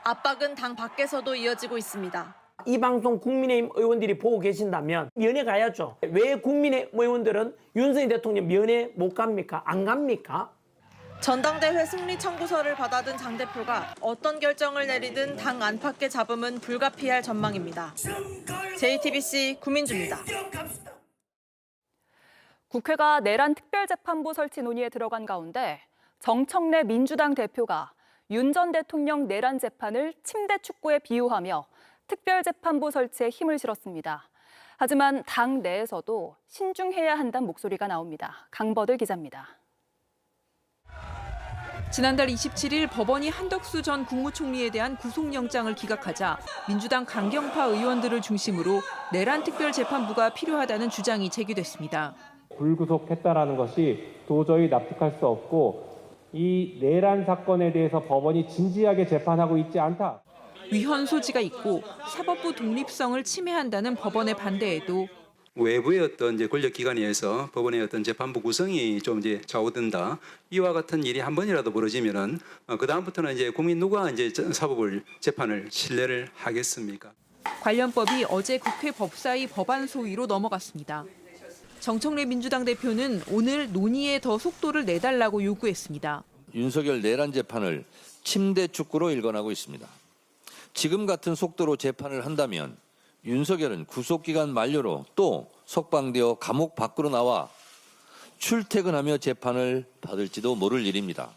압박은 당 밖에서도 이어지고 있습니다. 이 방송 국민의힘 의원들이 보고 계신다면 면회 가야죠. 왜 국민의힘 의원들은 윤석열 대통령 면회 못 갑니까? 안 갑니까? 전당대회 승리 청구서를 받아든 장 대표가 어떤 결정을 내리든 당 안팎의 잡음은 불가피할 전망입니다. JTBC 구민주입니다. 국회가 내란 특별재판부 설치 논의에 들어간 가운데 정청래 민주당 대표가 윤 전 대통령 내란 재판을 침대 축구에 비유하며 특별재판부 설치에 힘을 실었습니다. 하지만 당 내에서도 신중해야 한다는 목소리가 나옵니다. 강버들 기자입니다. 지난달 27일 법원이 한덕수 전 국무총리에 대한 구속영장을 기각하자 민주당 강경파 의원들을 중심으로 내란 특별재판부가 필요하다는 주장이 제기됐습니다. 불구속했다라는 것이 도저히 납득할 수 없고 이 내란 사건에 대해서 법원이 진지하게 재판하고 있지 않다. 위헌 소지가 있고 사법부 독립성을 침해한다는 법원의 반대에도 외부의 어떤 권력기관에 의해서 법원의 어떤 재판부 구성이 좀 좌우된다. 이와 같은 일이 한 번이라도 벌어지면은 그 다음부터는 국민 누가 사법을 재판을 신뢰를 하겠습니까? 관련법이 어제 국회 법사위 법안 소위로 넘어갔습니다. 정청래 민주당 대표는 오늘 논의에 더 속도를 내달라고 요구했습니다. 윤석열 내란 재판을 침대 축구로 일관하고 있습니다. 지금 같은 속도로 재판을 한다면 윤석열은 구속기간 만료로 또 석방되어 감옥 밖으로 나와 출퇴근하며 재판을 받을지도 모를 일입니다.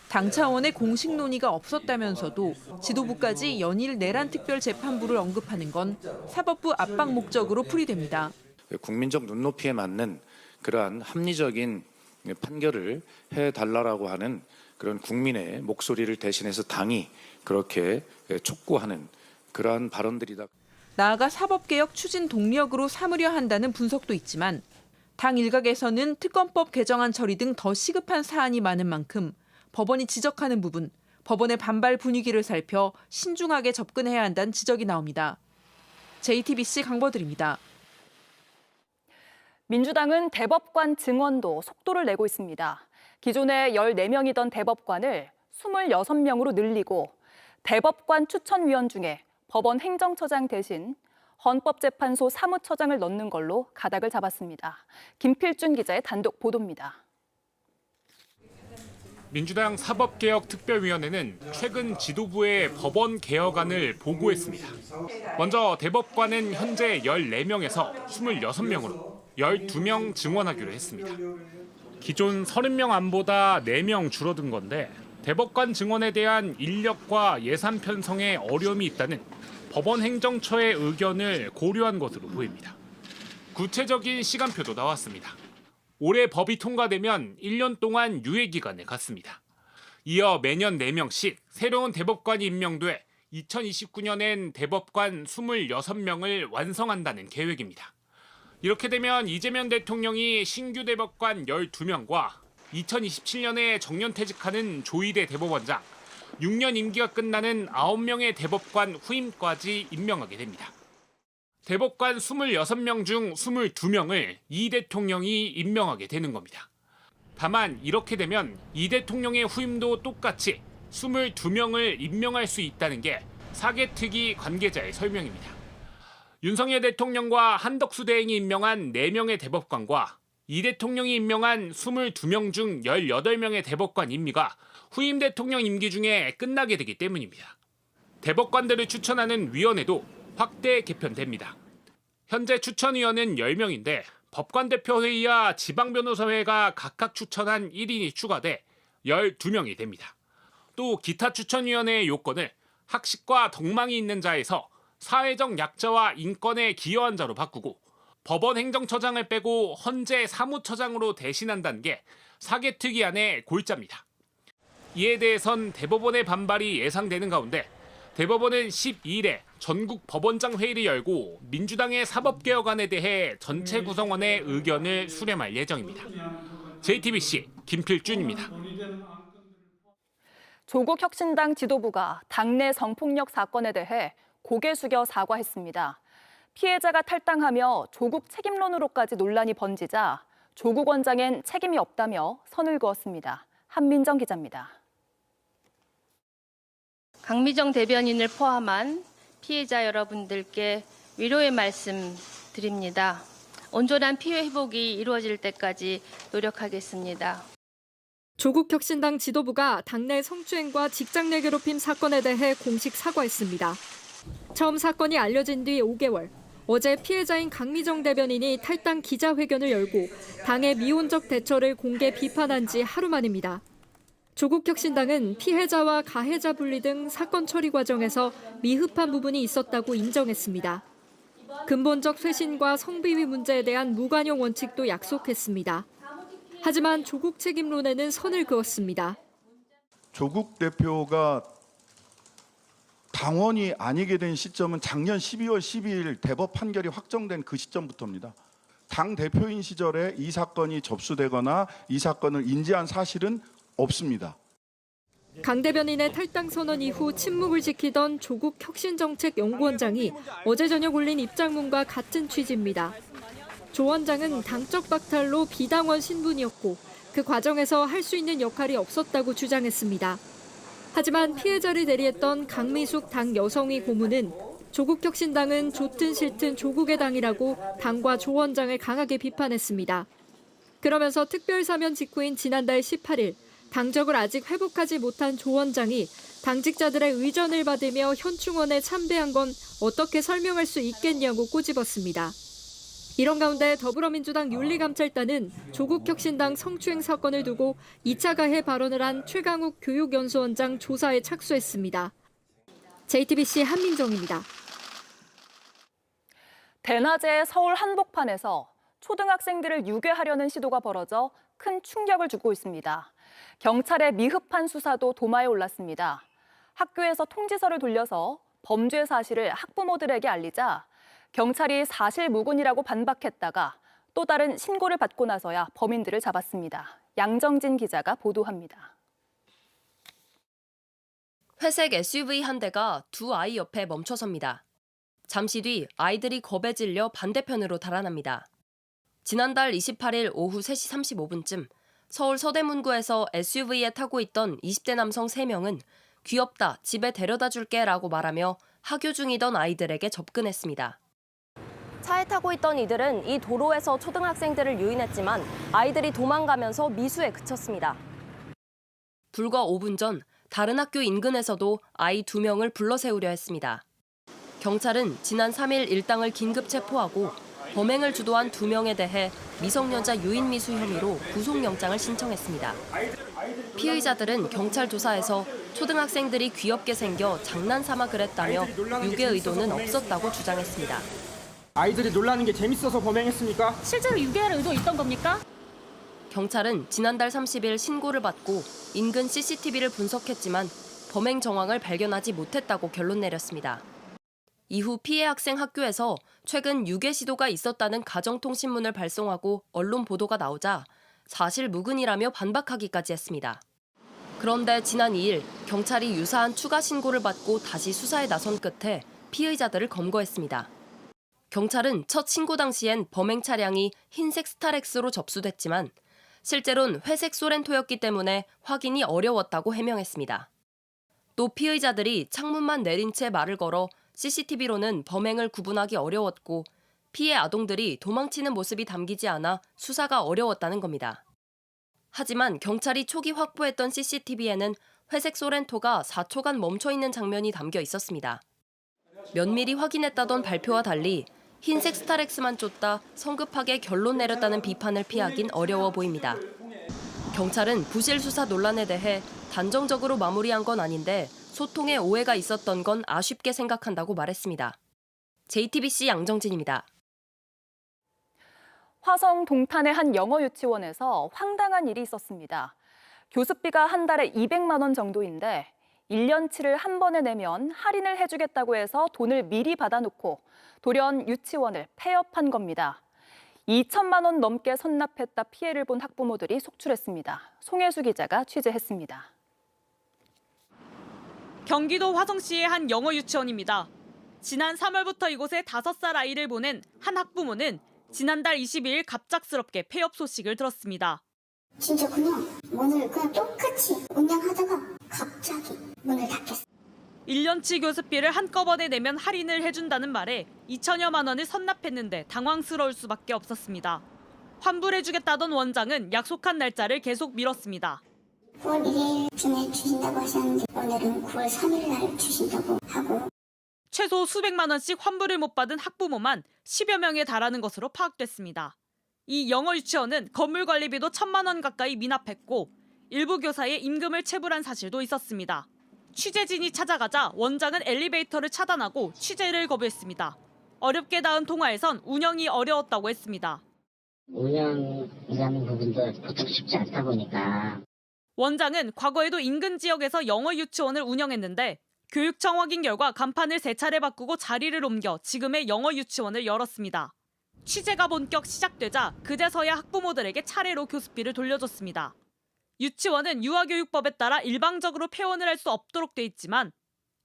당 차원의 공식 논의가 없었다면서도 지도부까지 연일 내란 특별재판부를 언급하는 건 사법부 압박 목적으로 풀이됩니다. 국민적 눈높이에 맞는 그러한 합리적인 판결을 해달라고 하는 그런 국민의 목소리를 대신해서 당이 그렇게 촉구하는 그러한 발언들이다. 나아가 사법개혁 추진 동력으로 삼으려 한다는 분석도 있지만 당 일각에서는 특검법 개정안 처리 등 더 시급한 사안이 많은 만큼 법원이 지적하는 부분, 법원의 반발 분위기를 살펴 신중하게 접근해야 한다는 지적이 나옵니다. JTBC 강버들입니다. 민주당은 대법관 증원도 속도를 내고 있습니다. 기존에 14명이던 대법관을 26명으로 늘리고 대법관 추천위원 중에 법원 행정처장 대신 헌법재판소 사무처장을 넣는 걸로 가닥을 잡았습니다. 김필준 기자의 단독 보도입니다. 민주당 사법개혁특별위원회는 최근 지도부의 법원 개혁안을 보고했습니다. 먼저 대법관은 현재 14명에서 26명으로 12명 증원하기로 했습니다. 기존 30명 안보다 4명 줄어든 건데 대법관 증원에 대한 인력과 예산 편성에 어려움이 있다는 법원 행정처의 의견을 고려한 것으로 보입니다. 구체적인 시간표도 나왔습니다. 올해 법이 통과되면 1년 동안 유예 기간을 갖습니다. 이어 매년 4명씩 새로운 대법관이 임명돼 2029년엔 대법관 26명을 완성한다는 계획입니다. 이렇게 되면 이재명 대통령이 신규 대법관 12명과 2027년에 정년퇴직하는 조희대 대법원장, 6년 임기가 끝나는 9명의 대법관 후임까지 임명하게 됩니다. 대법관 26명 중 22명을 이 대통령이 임명하게 되는 겁니다. 다만 이렇게 되면 이 대통령의 후임도 똑같이 22명을 임명할 수 있다는 게 사개특위 관계자의 설명입니다. 윤석열 대통령과 한덕수 대행이 임명한 4명의 대법관과 이 대통령이 임명한 22명 중 18명의 대법관 임기가 후임 대통령 임기 중에 끝나게 되기 때문입니다. 대법관들을 추천하는 위원회도 확대 개편됩니다. 현재 추천위원은 10명인데 법관대표회의와 지방변호사회가 각각 추천한 1인이 추가돼 12명이 됩니다. 또 기타 추천위원회의 요건을 학식과 덕망이 있는 자에서 사회적 약자와 인권에 기여한 자로 바꾸고 법원 행정처장을 빼고 헌재 사무처장으로 대신한다는 게 사개특위안의 골자입니다. 이에 대해선 대법원의 반발이 예상되는 가운데 대법원은 12일에 전국 법원장 회의를 열고 민주당의 사법개혁안에 대해 전체 구성원의 의견을 수렴할 예정입니다. JTBC 김필준입니다. 조국 혁신당 지도부가 당내 성폭력 사건에 대해 고개 숙여 사과했습니다. 피해자가 탈당하며 조국 책임론으로까지 논란이 번지자 조국 원장엔 책임이 없다며 선을 그었습니다. 한민정 기자입니다. 강미정 대변인을 포함한 피해자 여러분들께 위로의 말씀 드립니다. 온전한 피해 회복이 이루어질 때까지 노력하겠습니다. 조국 혁신당 지도부가 당내 성추행과 직장 내 괴롭힘 사건에 대해 공식 사과했습니다. 처음 사건이 알려진 뒤 5개월, 어제 피해자인 강미정 대변인이 탈당 기자회견을 열고 당의 미온적 대처를 공개 비판한 지 하루 만입니다. 조국 혁신당은 피해자와 가해자 분리 등 사건 처리 과정에서 미흡한 부분이 있었다고 인정했습니다. 근본적 쇄신과 성비위 문제에 대한 무관용 원칙도 약속했습니다. 하지만 조국 책임론에는 선을 그었습니다. 조국 대표가 당원이 아니게 된 시점은 작년 12월 12일 대법 판결이 확정된 그 시점부터입니다. 당 대표인 시절에 이 사건이 접수되거나 이 사건을 인지한 사실은 없습니다. 강 대변인의 탈당 선언 이후 침묵을 지키던 조국 혁신정책연구원장이 어제 저녁 올린 입장문과 같은 취지입니다. 조 원장은 당적 박탈로 비당원 신분이었고 그 과정에서 할 수 있는 역할이 없었다고 주장했습니다. 하지만 피해자를 대리했던 강미숙 당 여성위 고문은 조국 혁신당은 좋든 싫든 조국의 당이라고 당과 조 원장을 강하게 비판했습니다. 그러면서 특별사면 직후인 지난달 18일 당적을 아직 회복하지 못한 조 원장이 당직자들의 의전을 받으며 현충원에 참배한 건 어떻게 설명할 수 있겠냐고 꼬집었습니다. 이런 가운데 더불어민주당 윤리감찰단은 조국혁신당 성추행 사건을 두고 2차 가해 발언을 한 최강욱 교육연수원장 조사에 착수했습니다. JTBC 한민정입니다. 대낮에 서울 한복판에서 초등학생들을 유괴하려는 시도가 벌어져 큰 충격을 주고 있습니다. 경찰의 미흡한 수사도 도마에 올랐습니다. 학교에서 통지서를 돌려서 범죄 사실을 학부모들에게 알리자 경찰이 사실무근이라고 반박했다가 또 다른 신고를 받고 나서야 범인들을 잡았습니다. 양정진 기자가 보도합니다. 회색 SUV 한 대가 두 아이 옆에 멈춰섭니다. 잠시 뒤 아이들이 겁에 질려 반대편으로 달아납니다. 지난달 28일 오후 3시 35분쯤 서울 서대문구에서 SUV에 타고 있던 20대 남성 3명은 귀엽다, 집에 데려다 줄게 라고 말하며 하교 중이던 아이들에게 접근했습니다. 차에 타고 있던 이들은 이 도로에서 초등학생들을 유인했지만 아이들이 도망가면서 미수에 그쳤습니다. 불과 5분 전 다른 학교 인근에서도 아이 2명을 불러세우려 했습니다. 경찰은 지난 3일 일당을 긴급 체포하고 범행을 주도한 2명에 대해 미성년자 유인 미수 혐의로 구속영장을 신청했습니다. 피의자들은 경찰 조사에서 초등학생들이 귀엽게 생겨 장난삼아 그랬다며 유괴 의도는 없었다고 주장했습니다. 아이들이 놀라는 게 재밌어서 범행했습니까? 실제로 유괴할 의도 있던 겁니까? 경찰은 지난달 30일 신고를 받고 인근 CCTV를 분석했지만 범행 정황을 발견하지 못했다고 결론 내렸습니다. 이후 피해 학생 학교에서 최근 유괴 시도가 있었다는 가정통신문을 발송하고 언론 보도가 나오자 사실무근이라며 반박하기까지 했습니다. 그런데 지난 2일 경찰이 유사한 추가 신고를 받고 다시 수사에 나선 끝에 피의자들을 검거했습니다. 경찰은 첫 신고 당시엔 범행 차량이 흰색 스타렉스로 접수됐지만 실제로는 회색 소렌토였기 때문에 확인이 어려웠다고 해명했습니다. 또 피의자들이 창문만 내린 채 말을 걸어 CCTV로는 범행을 구분하기 어려웠고 피해 아동들이 도망치는 모습이 담기지 않아 수사가 어려웠다는 겁니다. 하지만 경찰이 초기 확보했던 CCTV에는 회색 소렌토가 4초간 멈춰있는 장면이 담겨 있었습니다. 면밀히 확인했다던 발표와 달리 흰색 스타렉스만 쫓다 성급하게 결론 내렸다는 비판을 피하긴 어려워 보입니다. 경찰은 부실 수사 논란에 대해 단정적으로 마무리한 건 아닌데 소통에 오해가 있었던 건 아쉽게 생각한다고 말했습니다. JTBC 양정진입니다. 화성 동탄의 한 영어 유치원에서 황당한 일이 있었습니다. 교습비가 한 달에 200만 원 정도인데 1년치를 한 번에 내면 할인을 해주겠다고 해서 돈을 미리 받아놓고 돌연 유치원을 폐업한 겁니다. 2천만 원 넘게 선납했다 피해를 본 학부모들이 속출했습니다. 송혜수 기자가 취재했습니다. 경기도 화성시의 한 영어 유치원입니다. 지난 3월부터 이곳에 5살 아이를 보낸 한 학부모는 지난달 22일 갑작스럽게 폐업 소식을 들었습니다. 진짜 그냥 문을 그냥 똑같이 운영하다가 갑자기 문을 닫겠어요. 1년치 교습비를 한꺼번에 내면 할인을 해준다는 말에 2천여만 원을 선납했는데 당황스러울 수밖에 없었습니다. 환불해주겠다던 원장은 약속한 날짜를 계속 미뤘습니다. 9월 1일쯤에 주신다고 하셨는데 오늘은 9월 3일 날 주신다고 하고. 최소 수백만 원씩 환불을 못 받은 학부모만 10여 명에 달하는 것으로 파악됐습니다. 이 영어 유치원은 건물 관리비도 1,000만 원 가까이 미납했고 일부 교사의 임금을 체불한 사실도 있었습니다. 취재진이 찾아가자 원장은 엘리베이터를 차단하고 취재를 거부했습니다. 어렵게 닿은 통화에선 운영이 어려웠다고 했습니다. 운영이라는 부분도 보통 쉽지 않다 보니까. 원장은 과거에도 인근 지역에서 영어 유치원을 운영했는데 교육청 확인 결과 간판을 3차례 바꾸고 자리를 옮겨 지금의 영어 유치원을 열었습니다. 취재가 본격 시작되자 그제서야 학부모들에게 차례로 교습비를 돌려줬습니다. 유치원은 유아교육법에 따라 일방적으로 폐원을 할 수 없도록 돼 있지만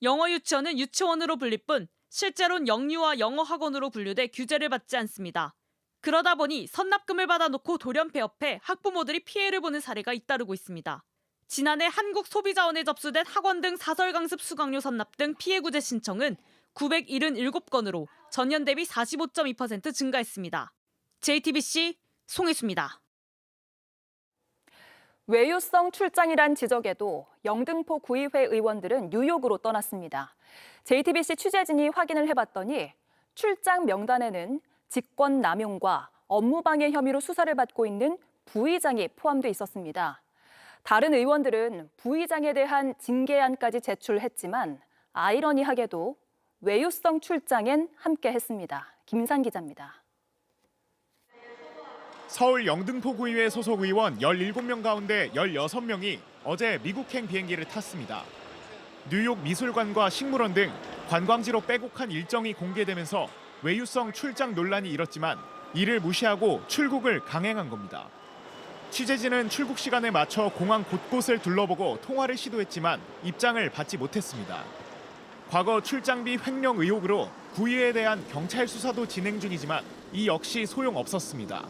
영어 유치원은 유치원으로 불릴 뿐 실제로는 영유아 영어 학원으로 분류돼 규제를 받지 않습니다. 그러다 보니 선납금을 받아놓고 돌연 폐업해 학부모들이 피해를 보는 사례가 잇따르고 있습니다. 지난해 한국소비자원에 접수된 학원 등 사설강습 수강료 선납 등 피해 구제 신청은 977건으로 전년 대비 45.2% 증가했습니다. JTBC 송혜수입니다. 외유성 출장이란 지적에도 영등포 구의회 의원들은 뉴욕으로 떠났습니다. JTBC 취재진이 확인을 해봤더니 출장 명단에는 직권 남용과 업무방해 혐의로 수사를 받고 있는 부의장이 포함돼 있었습니다. 다른 의원들은 부의장에 대한 징계안까지 제출했지만 아이러니하게도 외유성 출장엔 함께했습니다. 김산 기자입니다. 서울 영등포구의회 소속 의원 17명 가운데 16명이 어제 미국행 비행기를 탔습니다. 뉴욕 미술관과 식물원 등 관광지로 빼곡한 일정이 공개되면서 외유성 출장 논란이 일었지만 이를 무시하고 출국을 강행한 겁니다. 취재진은 출국 시간에 맞춰 공항 곳곳을 둘러보고 통화를 시도했지만 입장을 받지 못했습니다. 과거 출장비 횡령 의혹으로 구의회에 대한 경찰 수사도 진행 중이지만 이 역시 소용없었습니다.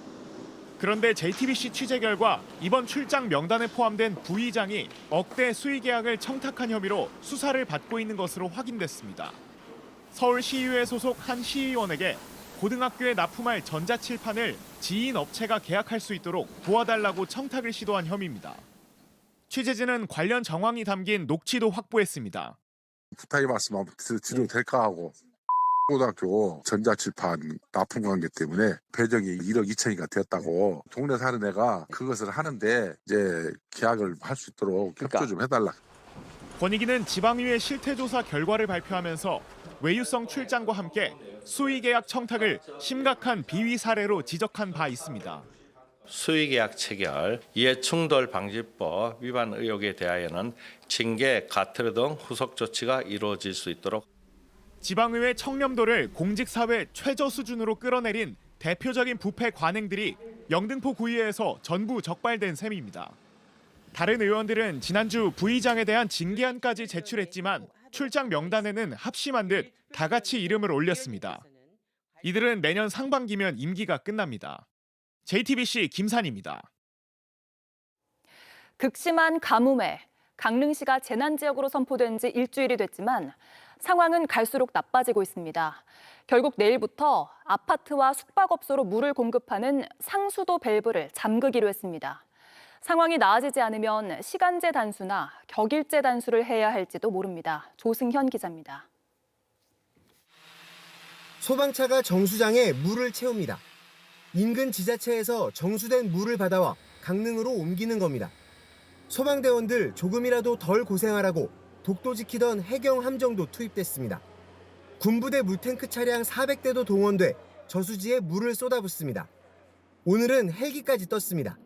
그런데 JTBC 취재 결과 이번 출장 명단에 포함된 부의장이 억대 수의 계약을 청탁한 혐의로 수사를 받고 있는 것으로 확인됐습니다. 서울시의회 소속 한 시의원에게 고등학교에 납품할 전자칠판을 지인 업체가 계약할 수 있도록 도와달라고 청탁을 시도한 혐의입니다. 취재진은 관련 정황이 담긴 녹취도 확보했습니다. 부탁이 말씀하면 드려도 될까 하고 고등학교 전자칠판 납품 관계 때문에 배정이 1억 2천이가 되었다고 동네 사는 애가 그것을 하는데 이제 계약을 할 수 있도록 협조 좀 해달라. 권익위는 지방의회 실태조사 결과를 발표하면서 외유성 출장과 함께 수의계약 청탁을 심각한 비위 사례로 지적한 바 있습니다. 수의계약 체결, 이해충돌방지법 위반 의혹에 대하여는 징계, 가태료 등 후속 조치가 이루어질 수 있도록 지방의회 청렴도를 공직사회 최저 수준으로 끌어내린 대표적인 부패 관행들이 영등포 구의회에서 전부 적발된 셈입니다. 다른 의원들은 지난주 부의장에 대한 징계안까지 제출했지만 출장 명단에는 합심한 듯 다 같이 이름을 올렸습니다. 이들은 내년 상반기면 임기가 끝납니다. JTBC 김산입니다. 극심한 가뭄에 강릉시가 재난지역으로 선포된 지 일주일이 됐지만 상황은 갈수록 나빠지고 있습니다. 결국 내일부터 아파트와 숙박업소로 물을 공급하는 상수도 밸브를 잠그기로 했습니다. 상황이 나아지지 않으면 시간제 단수나 격일제 단수를 해야 할지도 모릅니다. 조승현 기자입니다. 소방차가 정수장에 물을 채웁니다. 인근 지자체에서 정수된 물을 받아와 강릉으로 옮기는 겁니다. 소방대원들 조금이라도 덜 고생하라고 독도 지키던 해경 함정도 투입됐습니다. 군부대 물탱크 차량 400대도 동원돼 저수지에 물을 쏟아붓습니다. 오늘은 헬기까지 떴습니다.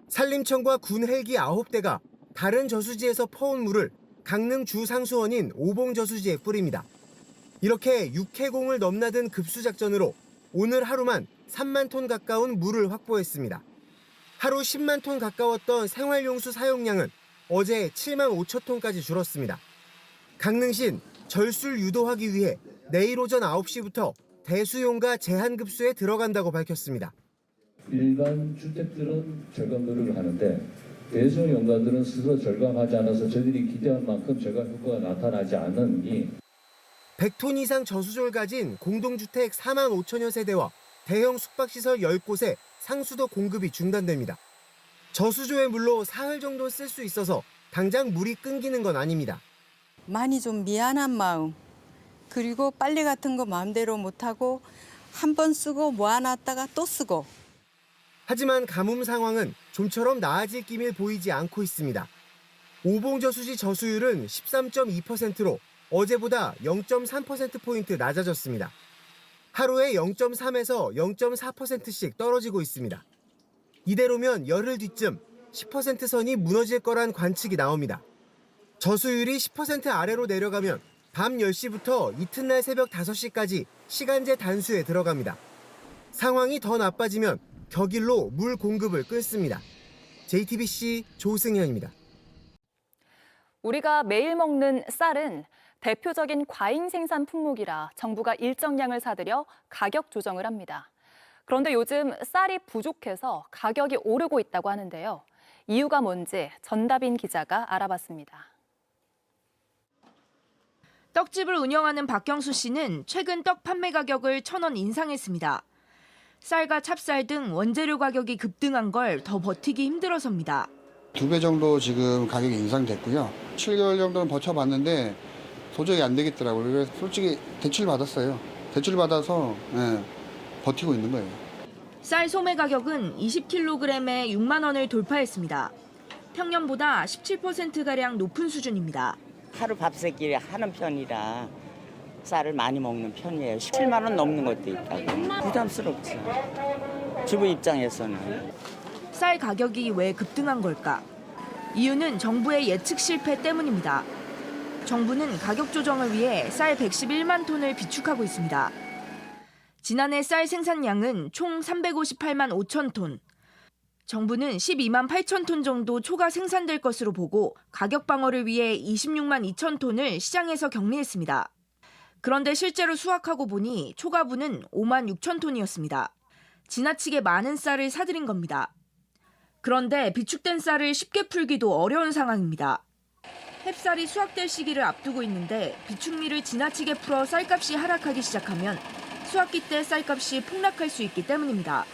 산림청과 군 헬기 9대가 다른 저수지에서 퍼온 물을 강릉 주 상수원인 오봉 저수지에 뿌립니다. 이렇게 육해공을 넘나든 급수작전으로 오늘 하루만 3만 톤 가까운 물을 확보했습니다. 하루 10만 톤 가까웠던 생활용수 사용량은 어제 7만 5천 톤까지 줄었습니다. 강릉시는 절술 유도하기 위해 내일 오전 9시부터 대수용가 제한급수에 들어간다고 밝혔습니다. 일반 주택들은 절감 노력을 하는데 대수용 연관들은 스스로 절감하지 않아서 저희들이 기대한 만큼 절감 효과가 나타나지 않으니 100톤 이상 저수조를 가진 공동주택 4만 5천여 세대와 대형 숙박시설 10곳에 상수도 공급이 중단됩니다. 저수조의 물로 사흘 정도 쓸 수 있어서 당장 물이 끊기는 건 아닙니다. 많이 좀 미안한 마음, 그리고 빨래 같은 거 마음대로 못하고 한 번 쓰고 모아놨다가 또 쓰고. 하지만 가뭄 상황은 좀처럼 나아질 기미를 보이지 않고 있습니다. 오봉저수지 저수율은 13.2%로 어제보다 0.3%포인트 낮아졌습니다. 하루에 0.3에서 0.4%씩 떨어지고 있습니다. 이대로면 열흘 뒤쯤 10% 선이 무너질 거란 관측이 나옵니다. 저수율이 10% 아래로 내려가면 밤 10시부터 이튿날 새벽 5시까지 시간제 단수에 들어갑니다. 상황이 더 나빠지면 격일로 물 공급을 끊습니다. JTBC 조승현입니다. 우리가 매일 먹는 쌀은 대표적인 과잉 생산 품목이라 정부가 일정량을 사들여 가격 조정을 합니다. 그런데 요즘 쌀이 부족해서 가격이 오르고 있다고 하는데요. 이유가 뭔지 전다빈 기자가 알아봤습니다. 떡집을 운영하는 박경수 씨는 최근 떡 판매 가격을 1,000원 인상했습니다. 쌀과 찹쌀 등 원재료 가격이 급등한 걸 더 버티기 힘들어서입니다. 2배 정도 지금 가격이 인상됐고요. 7개월 정도는 버텨봤는데 도저히 안 되겠더라고요. 그래서 솔직히 대출 받았어요. 대출 받아서 버티고 있는 거예요. 쌀 소매 가격은 20kg에 6만 원을 돌파했습니다. 평년보다 17%가량 높은 수준입니다. 하루 밥 세 끼 하는 편이라 쌀을 많이 먹는 편이에요. 17만 원 넘는 것도 있다고. 부담스럽지. 주부 입장에서는. 쌀 가격이 왜 급등한 걸까? 이유는 정부의 예측 실패 때문입니다. 정부는 가격 조정을 위해 쌀 111만 톤을 비축하고 있습니다. 지난해 쌀 생산량은 총 358만 5천 톤. 정부는 12만 8천 톤 정도 초과 생산될 것으로 보고 가격 방어를 위해 26만 2천 톤을 시장에서 격리했습니다. 그런데 실제로 수확하고 보니 초과분은 5만 6천 톤이었습니다. 지나치게 많은 쌀을 사들인 겁니다. 그런데 비축된 쌀을 쉽게 풀기도 어려운 상황입니다. 햅쌀이 수확될 시기를 앞두고 있는데 비축미를 지나치게 풀어 쌀값이 하락하기 시작하면 수확기 때 쌀값이 폭락할 수 있기 때문입니다.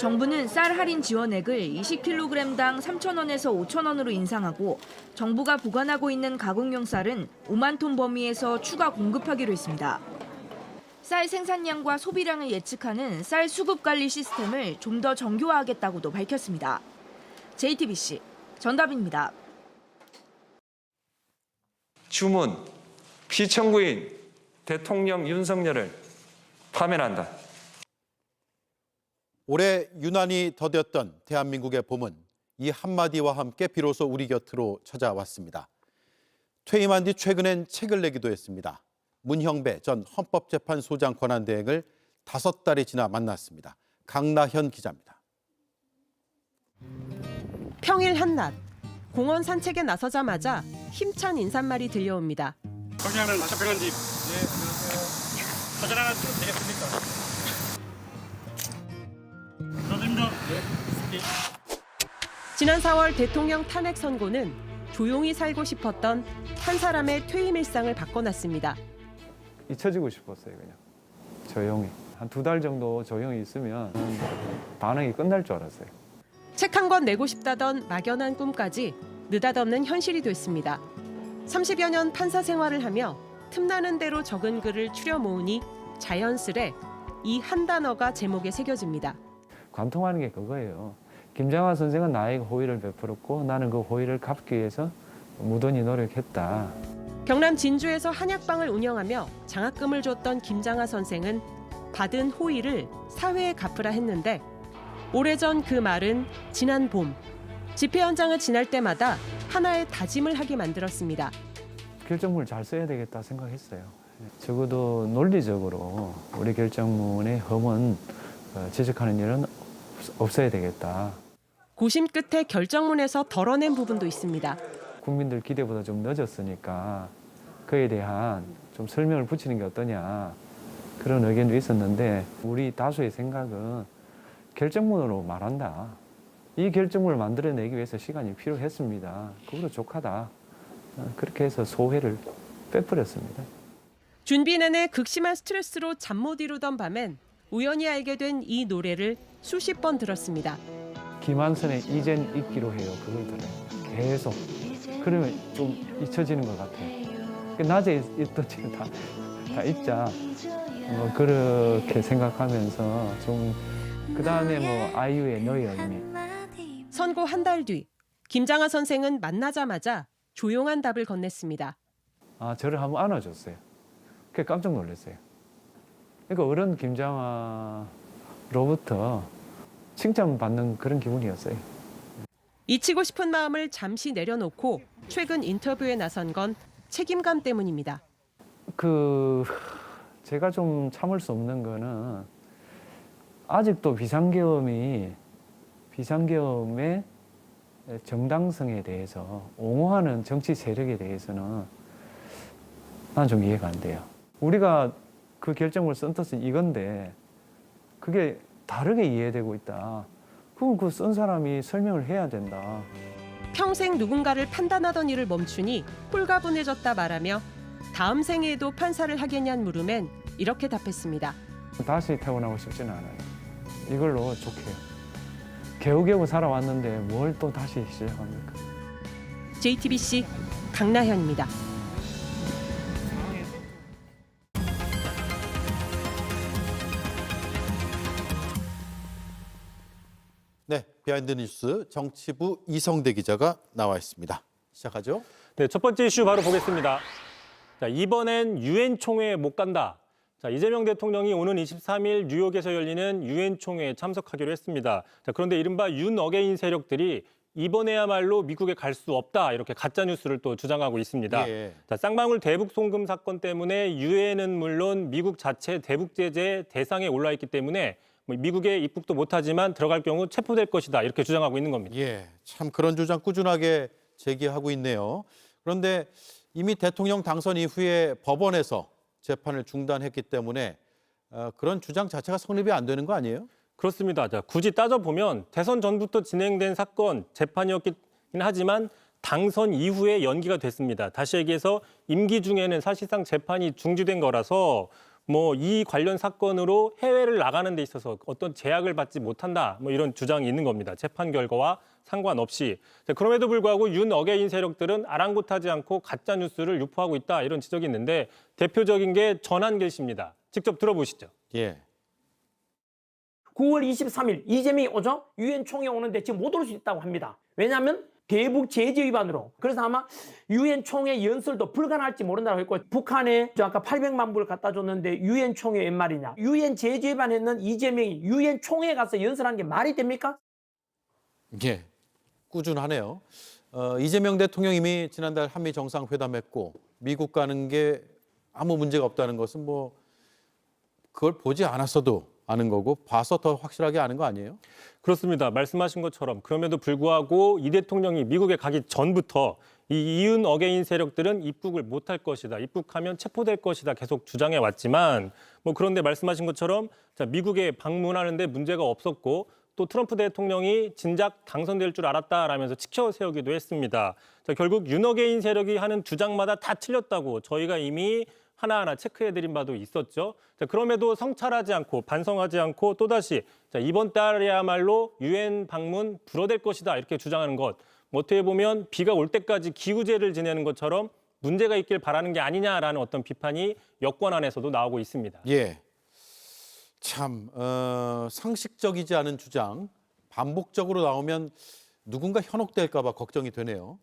정부는 쌀 할인 지원액을 20kg당 3,000원에서 5,000원으로 인상하고 정부가 보관하고 있는 가공용 쌀은 5만 톤 범위에서 추가 공급하기로 했습니다. 쌀 생산량과 소비량을 예측하는 쌀 수급 관리 시스템을 좀 더 정교화하겠다고도 밝혔습니다. JTBC 전답입니다. 주문, 피청구인 대통령 윤석열을 파면한다. 올해 유난히 더뎠던 대한민국의 봄은 이 한마디와 함께 비로소 우리 곁으로 찾아왔습니다. 퇴임한 뒤 최근엔 책을 내기도 했습니다. 문형배 전 헌법재판소장 권한대행을 5달이 지나 만났습니다. 강나현 기자입니다. 평일 한낮, 공원 산책에 나서자마자 힘찬 인사말이 들려옵니다. 청량은 마셔평한 집. 네, 안녕하세요. 사진 하나 찍어도 되겠습니까? 감사합니다. 네. 지난 4월 대통령 탄핵 선고는 조용히 살고 싶었던 한 사람의 퇴임 일상을 바꿔놨습니다. 잊혀지고 싶었어요, 그냥. 조용히. 한 2달 정도 조용히 있으면 반응이 끝날 줄 알았어요. 책 한 권 내고 싶다던 막연한 꿈까지 느닷없는 현실이 됐습니다. 30여 년 판사 생활을 하며 틈나는 대로 적은 글을 추려 모으니 자연스레 이 한 단어가 제목에 새겨집니다. 관통하는 게 그거예요. 김장하 선생은 나에게 호의를 베풀었고 나는 그 호의를 갚기 위해서 무던히 노력했다. 경남 진주에서 한약방을 운영하며 장학금을 줬던 김장하 선생은 받은 호의를 사회에 갚으라 했는데 오래전 그 말은 지난 봄 집회 현장을 지날 때마다 하나의 다짐을 하게 만들었습니다. 결정문을 잘 써야 되겠다 생각했어요. 적어도 논리적으로 우리 결정문의 흠은 지적하는 일은 없어야 되겠다. 고심 끝에 결정문에서 덜어낸 부분도 있습니다. 국민들 기대보다 좀 늦었으니까 그에 대한 좀 설명을 붙이는 게 어떠냐 그런 의견도 있었는데 우리 다수의 생각은 결정문으로 말한다. 이 결정문을 만들어내기 위해서 시간이 필요했습니다. 그거로 족하다. 그렇게 해서 소회를 빼버렸습니다. 준비 내내 극심한 스트레스로 잠 못 이루던 밤엔 우연히 알게 된 이 노래를 수십 번 들었습니다. 김한선의 이젠 잊기로 해요. 그걸 들어요. 계속. 그러면 좀 잊혀지는 것 같아요. 낮에 있던 책 다 잊자. 그렇게 생각하면서 좀 그다음에 아이유의 너의 의미. 선고 한 달 뒤 김장하 선생은 만나자마자 조용한 답을 건넸습니다. 저를 한번 안아줬어요. 그게 깜짝 놀랐어요. 그러니까 어른 김장하로부터 칭찬받는 그런 기분이었어요. 잊히고 싶은 마음을 잠시 내려놓고 최근 인터뷰에 나선 건 책임감 때문입니다. 제가 좀 참을 수 없는 거는 아직도 비상계엄의 정당성에 대해서 옹호하는 정치 세력에 대해서는 난 좀 이해가 안 돼요. 우리가 그 결정을 쓴 뜻은 이건데 그게 다르게 이해되고 있다. 그럼 그 쓴 사람이 설명을 해야 된다. 평생 누군가를 판단하던 일을 멈추니 홀가분해졌다 말하며 다음 생에도 판사를 하겠냐는 물음엔 이렇게 답했습니다. 다시 태어나고 싶지는 않아요. 이걸로 좋게요. 겨우겨우 살아왔는데 뭘 또 다시 시작합니까? JTBC 강나현입니다. 네, 비하인드 뉴스 정치부 이성대 기자가 나와 있습니다. 시작하죠. 네, 첫 번째 이슈 바로 보겠습니다. 자, 이번엔 유엔 총회에 못 간다. 자, 이재명 대통령이 오는 23일 뉴욕에서 열리는 유엔 총회에 참석하기로 했습니다. 자, 그런데 이른바 윤 어게인 세력들이 이번에야말로 미국에 갈 수 없다, 이렇게 가짜 뉴스를 또 주장하고 있습니다. 예. 자, 쌍방울 대북 송금 사건 때문에 유엔은 물론 미국 자체 대북 제재 대상에 올라 있기 때문에 미국에 입국도 못하지만 들어갈 경우 체포될 것이다, 이렇게 주장하고 있는 겁니다. 예, 참 그런 주장 꾸준하게 제기하고 있네요. 그런데 이미 대통령 당선 이후에 법원에서 재판을 중단했기 때문에 그런 주장 자체가 성립이 안 되는 거 아니에요? 그렇습니다. 자, 굳이 따져보면 대선 전부터 진행된 사건 재판이었긴 하지만 당선 이후에 연기가 됐습니다. 다시 얘기해서 임기 중에는 사실상 재판이 중지된 거라서 이 관련 사건으로 해외를 나가는 데 있어서 어떤 제약을 받지 못한다, 이런 주장이 있는 겁니다. 재판 결과와 상관없이. 자, 그럼에도 불구하고 윤 어게인 세력들은 아랑곳하지 않고 가짜 뉴스를 유포하고 있다, 이런 지적이 있는데 대표적인 게 전한길 씨입니다. 직접 들어보시죠. 예. 9월 23일 이재명이 오죠? 유엔 총회 오는데 지금 못 올 수 있다고 합니다. 왜냐하면 대북 제재 위반으로. 그래서 아마 유엔 총회 연설도 불가능할지 모른다고 했고, 북한에 아까 800만 불을 갖다 줬는데 유엔 총회 웬 말이냐. 유엔 제재 위반했는 이재명이 유엔 총회에 가서 연설한 게 말이 됩니까? 예, 꾸준하네요. 이재명 대통령 이미 지난달 한미 정상회담했고 미국 가는 게 아무 문제가 없다는 것은 그걸 보지 않았어도 아는 거고 봐서 더 확실하게 아는 거 아니에요? 그렇습니다. 말씀하신 것처럼 그럼에도 불구하고 이 대통령이 미국에 가기 전부터 이 이윤 어게인 세력들은 입국을 못할 것이다, 입국하면 체포될 것이다 계속 주장해 왔지만 그런데 말씀하신 것처럼 미국에 방문하는데 문제가 없었고 또 트럼프 대통령이 진작 당선될 줄 알았다라면서 치켜 세우기도 했습니다. 자, 결국 윤 어게인 세력이 하는 주장마다 다 틀렸다고 저희가 이미 하나하나 체크해드린 바도 있었죠. 자, 그럼에도 성찰하지 않고 반성하지 않고 또다시 이번 달이야말로 유엔 방문 불어댈 것이다, 이렇게 주장하는 것. 어떻게 보면 비가 올 때까지 기우제를 지내는 것처럼 문제가 있길 바라는 게 아니냐라는 어떤 비판이 여권 안에서도 나오고 있습니다. 예, 참 상식적이지 않은 주장, 반복적으로 나오면 누군가 현혹될까 봐 걱정이 되네요.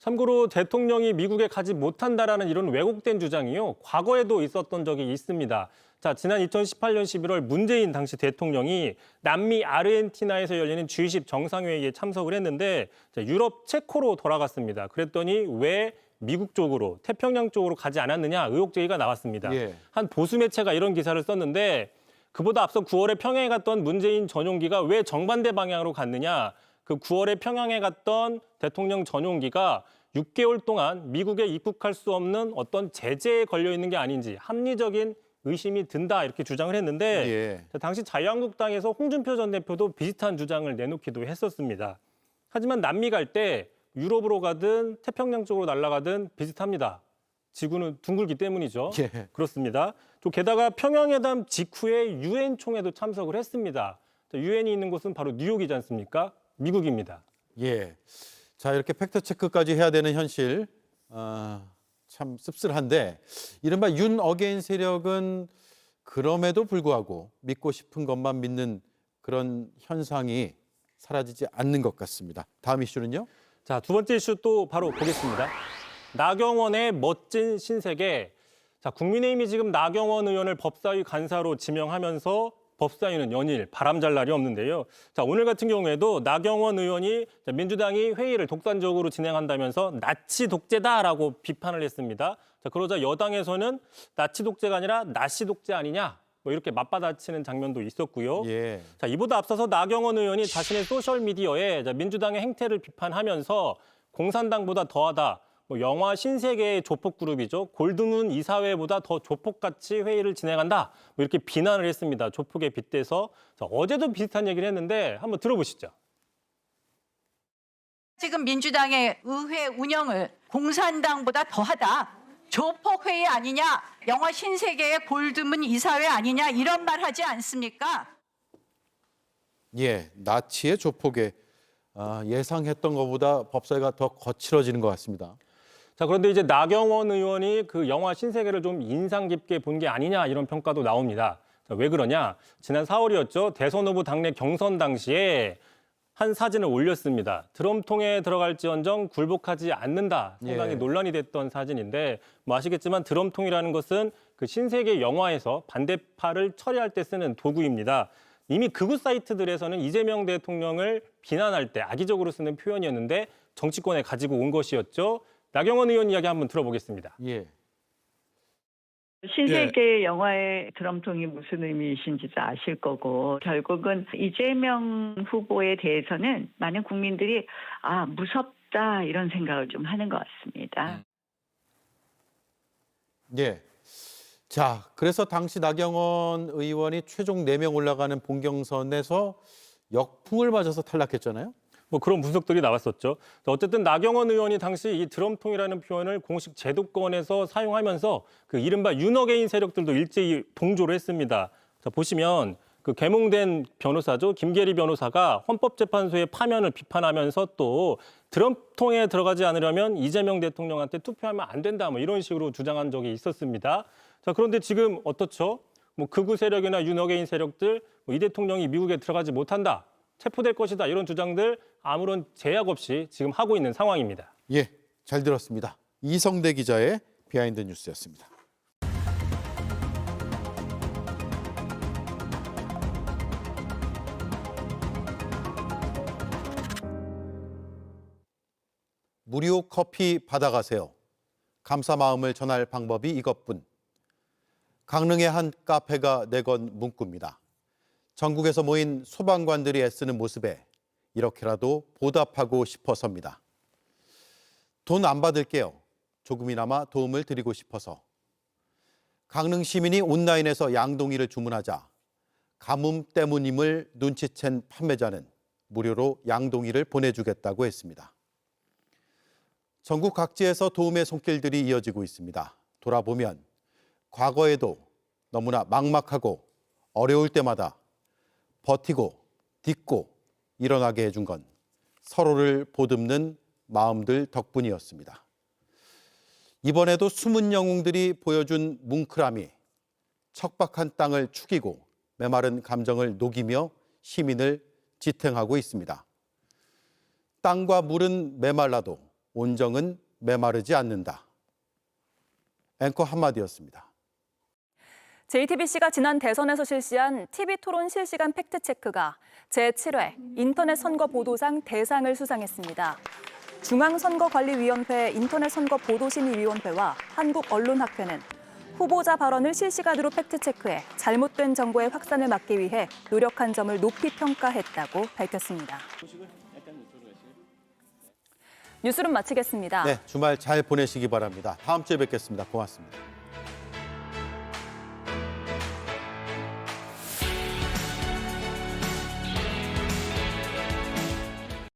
참고로 대통령이 미국에 가지 못한다라는 이런 왜곡된 주장이요, 과거에도 있었던 적이 있습니다. 자, 지난 2018년 11월 문재인 당시 대통령이 남미 아르헨티나에서 열리는 G20 정상회의에 참석을 했는데 유럽 체코로 돌아갔습니다. 그랬더니 왜 미국 쪽으로, 태평양 쪽으로 가지 않았느냐 의혹 제기가 나왔습니다. 예. 한 보수 매체가 이런 기사를 썼는데 그보다 앞서 9월에 평양에 갔던 문재인 전용기가 왜 정반대 방향으로 갔느냐, 그 9월에 평양에 갔던 대통령 전용기가 6개월 동안 미국에 입국할 수 없는 어떤 제재에 걸려 있는 게 아닌지 합리적인 의심이 든다, 이렇게 주장을 했는데 당시 자유한국당에서 홍준표 전 대표도 비슷한 주장을 내놓기도 했었습니다. 하지만 남미 갈 때 유럽으로 가든 태평양 쪽으로 날아가든 비슷합니다. 지구는 둥글기 때문이죠. 예. 그렇습니다. 또 게다가 평양회담 직후에 유엔 총회도 참석을 했습니다. 유엔이 있는 곳은 바로 뉴욕이지 않습니까? 미국입니다. 예. 자, 이렇게 팩트 체크까지 해야 되는 현실, 참 씁쓸한데 이른바 윤 어게인 세력은 그럼에도 불구하고 믿고 싶은 것만 믿는 그런 현상이 사라지지 않는 것 같습니다. 다음 이슈는요? 자, 두 번째 이슈 또 바로 보겠습니다. 나경원의 멋진 신세계. 자, 국민의힘이 지금 나경원 의원을 법사위 간사로 지명하면서 법사위는 연일 바람잘 날이 없는데요. 자, 오늘 같은 경우에도 나경원 의원이 민주당이 회의를 독단적으로 진행한다면서 나치 독재다라고 비판을 했습니다. 자, 그러자 여당에서는 나치 독재가 아니라 나시 독재 아니냐, 이렇게 맞받아치는 장면도 있었고요. 예. 자, 이보다 앞서서 나경원 의원이 자신의 소셜미디어에 민주당의 행태를 비판하면서 공산당보다 더하다, 영화 신세계의 조폭그룹이죠. 골드문 이사회보다 더 조폭같이 회의를 진행한다, 이렇게 비난을 했습니다. 조폭에 빗대서. 자, 어제도 비슷한 얘기를 했는데 한번 들어보시죠. 지금 민주당의 의회 운영을 공산당보다 더하다, 조폭회의 아니냐, 영화 신세계의 골드문 이사회 아니냐, 이런 말 하지 않습니까? 예, 나치의 조폭에 예상했던 것보다 법사위가 더 거칠어지는 것 같습니다. 자, 그런데 이제 나경원 의원이 그 영화 신세계를 좀 인상 깊게 본 게 아니냐 이런 평가도 나옵니다. 자, 왜 그러냐? 지난 4월이었죠. 대선 후보 당내 경선 당시에 한 사진을 올렸습니다. 드럼통에 들어갈지언정 굴복하지 않는다. 상당히 예. 논란이 됐던 사진인데 뭐 아시겠지만 드럼통이라는 것은 그 신세계 영화에서 반대파를 처리할 때 쓰는 도구입니다. 이미 극우 사이트들에서는 이재명 대통령을 비난할 때 악의적으로 쓰는 표현이었는데 정치권에 가지고 온 것이었죠. 나경원 의원 이야기 한번 들어보겠습니다. 예. 신세계 영화의 드럼통이 무슨 의미이신지도 아실 거고 결국은 이재명 후보에 대해서는 많은 국민들이 무섭다 이런 생각을 좀 하는 것 같습니다. 예. 자, 그래서 당시 나경원 의원이 최종 4명 올라가는 본경선에서 역풍을 맞아서 탈락했잖아요. 뭐 그런 분석들이 나왔었죠. 어쨌든 나경원 의원이 당시 이 드럼통이라는 표현을 공식 제도권에서 사용하면서 그 이른바 윤어게인 세력들도 일제히 동조를 했습니다. 자, 보시면 그 개몽된 변호사죠. 김계리 변호사가 헌법재판소의 파면을 비판하면서 또 드럼통에 들어가지 않으려면 이재명 대통령한테 투표하면 안 된다. 뭐 이런 식으로 주장한 적이 있었습니다. 자, 그런데 지금 어떻죠? 뭐 극우 세력이나 윤어게인 세력들 이 대통령이 미국에 들어가지 못한다. 체포될 것이다. 이런 주장들 아무런 제약 없이 지금 하고 있는 상황입니다. 예, 잘 들었습니다. 이성대 기자의 비하인드 뉴스였습니다. 무료 커피 받아가세요. 감사 마음을 전할 방법이 이것뿐. 강릉의 한 카페가 내건 문구입니다. 전국에서 모인 소방관들이 애쓰는 모습에 이렇게라도 보답하고 싶어서입니다. 돈 안 받을게요. 조금이나마 도움을 드리고 싶어서. 강릉 시민이 온라인에서 양동이를 주문하자 가뭄 때문임을 눈치챈 판매자는 무료로 양동이를 보내주겠다고 했습니다. 전국 각지에서 도움의 손길들이 이어지고 있습니다. 돌아보면 과거에도 너무나 막막하고 어려울 때마다 버티고 딛고 일어나게 해준 건 서로를 보듬는 마음들 덕분이었습니다. 이번에도 숨은 영웅들이 보여준 뭉클함이 척박한 땅을 축이고 메마른 감정을 녹이며 시민을 지탱하고 있습니다. 땅과 물은 메말라도 온정은 메마르지 않는다. 앵커 한마디였습니다. JTBC가 지난 대선에서 실시한 TV토론 실시간 팩트체크가 제7회 인터넷 선거 보도상 대상을 수상했습니다. 중앙선거관리위원회 인터넷선거보도심의위원회와 한국언론학회는 후보자 발언을 실시간으로 팩트체크해 잘못된 정보의 확산을 막기 위해 노력한 점을 높이 평가했다고 밝혔습니다. 뉴스룸 마치겠습니다. 네, 주말 잘 보내시기 바랍니다. 다음 주에 뵙겠습니다. 고맙습니다.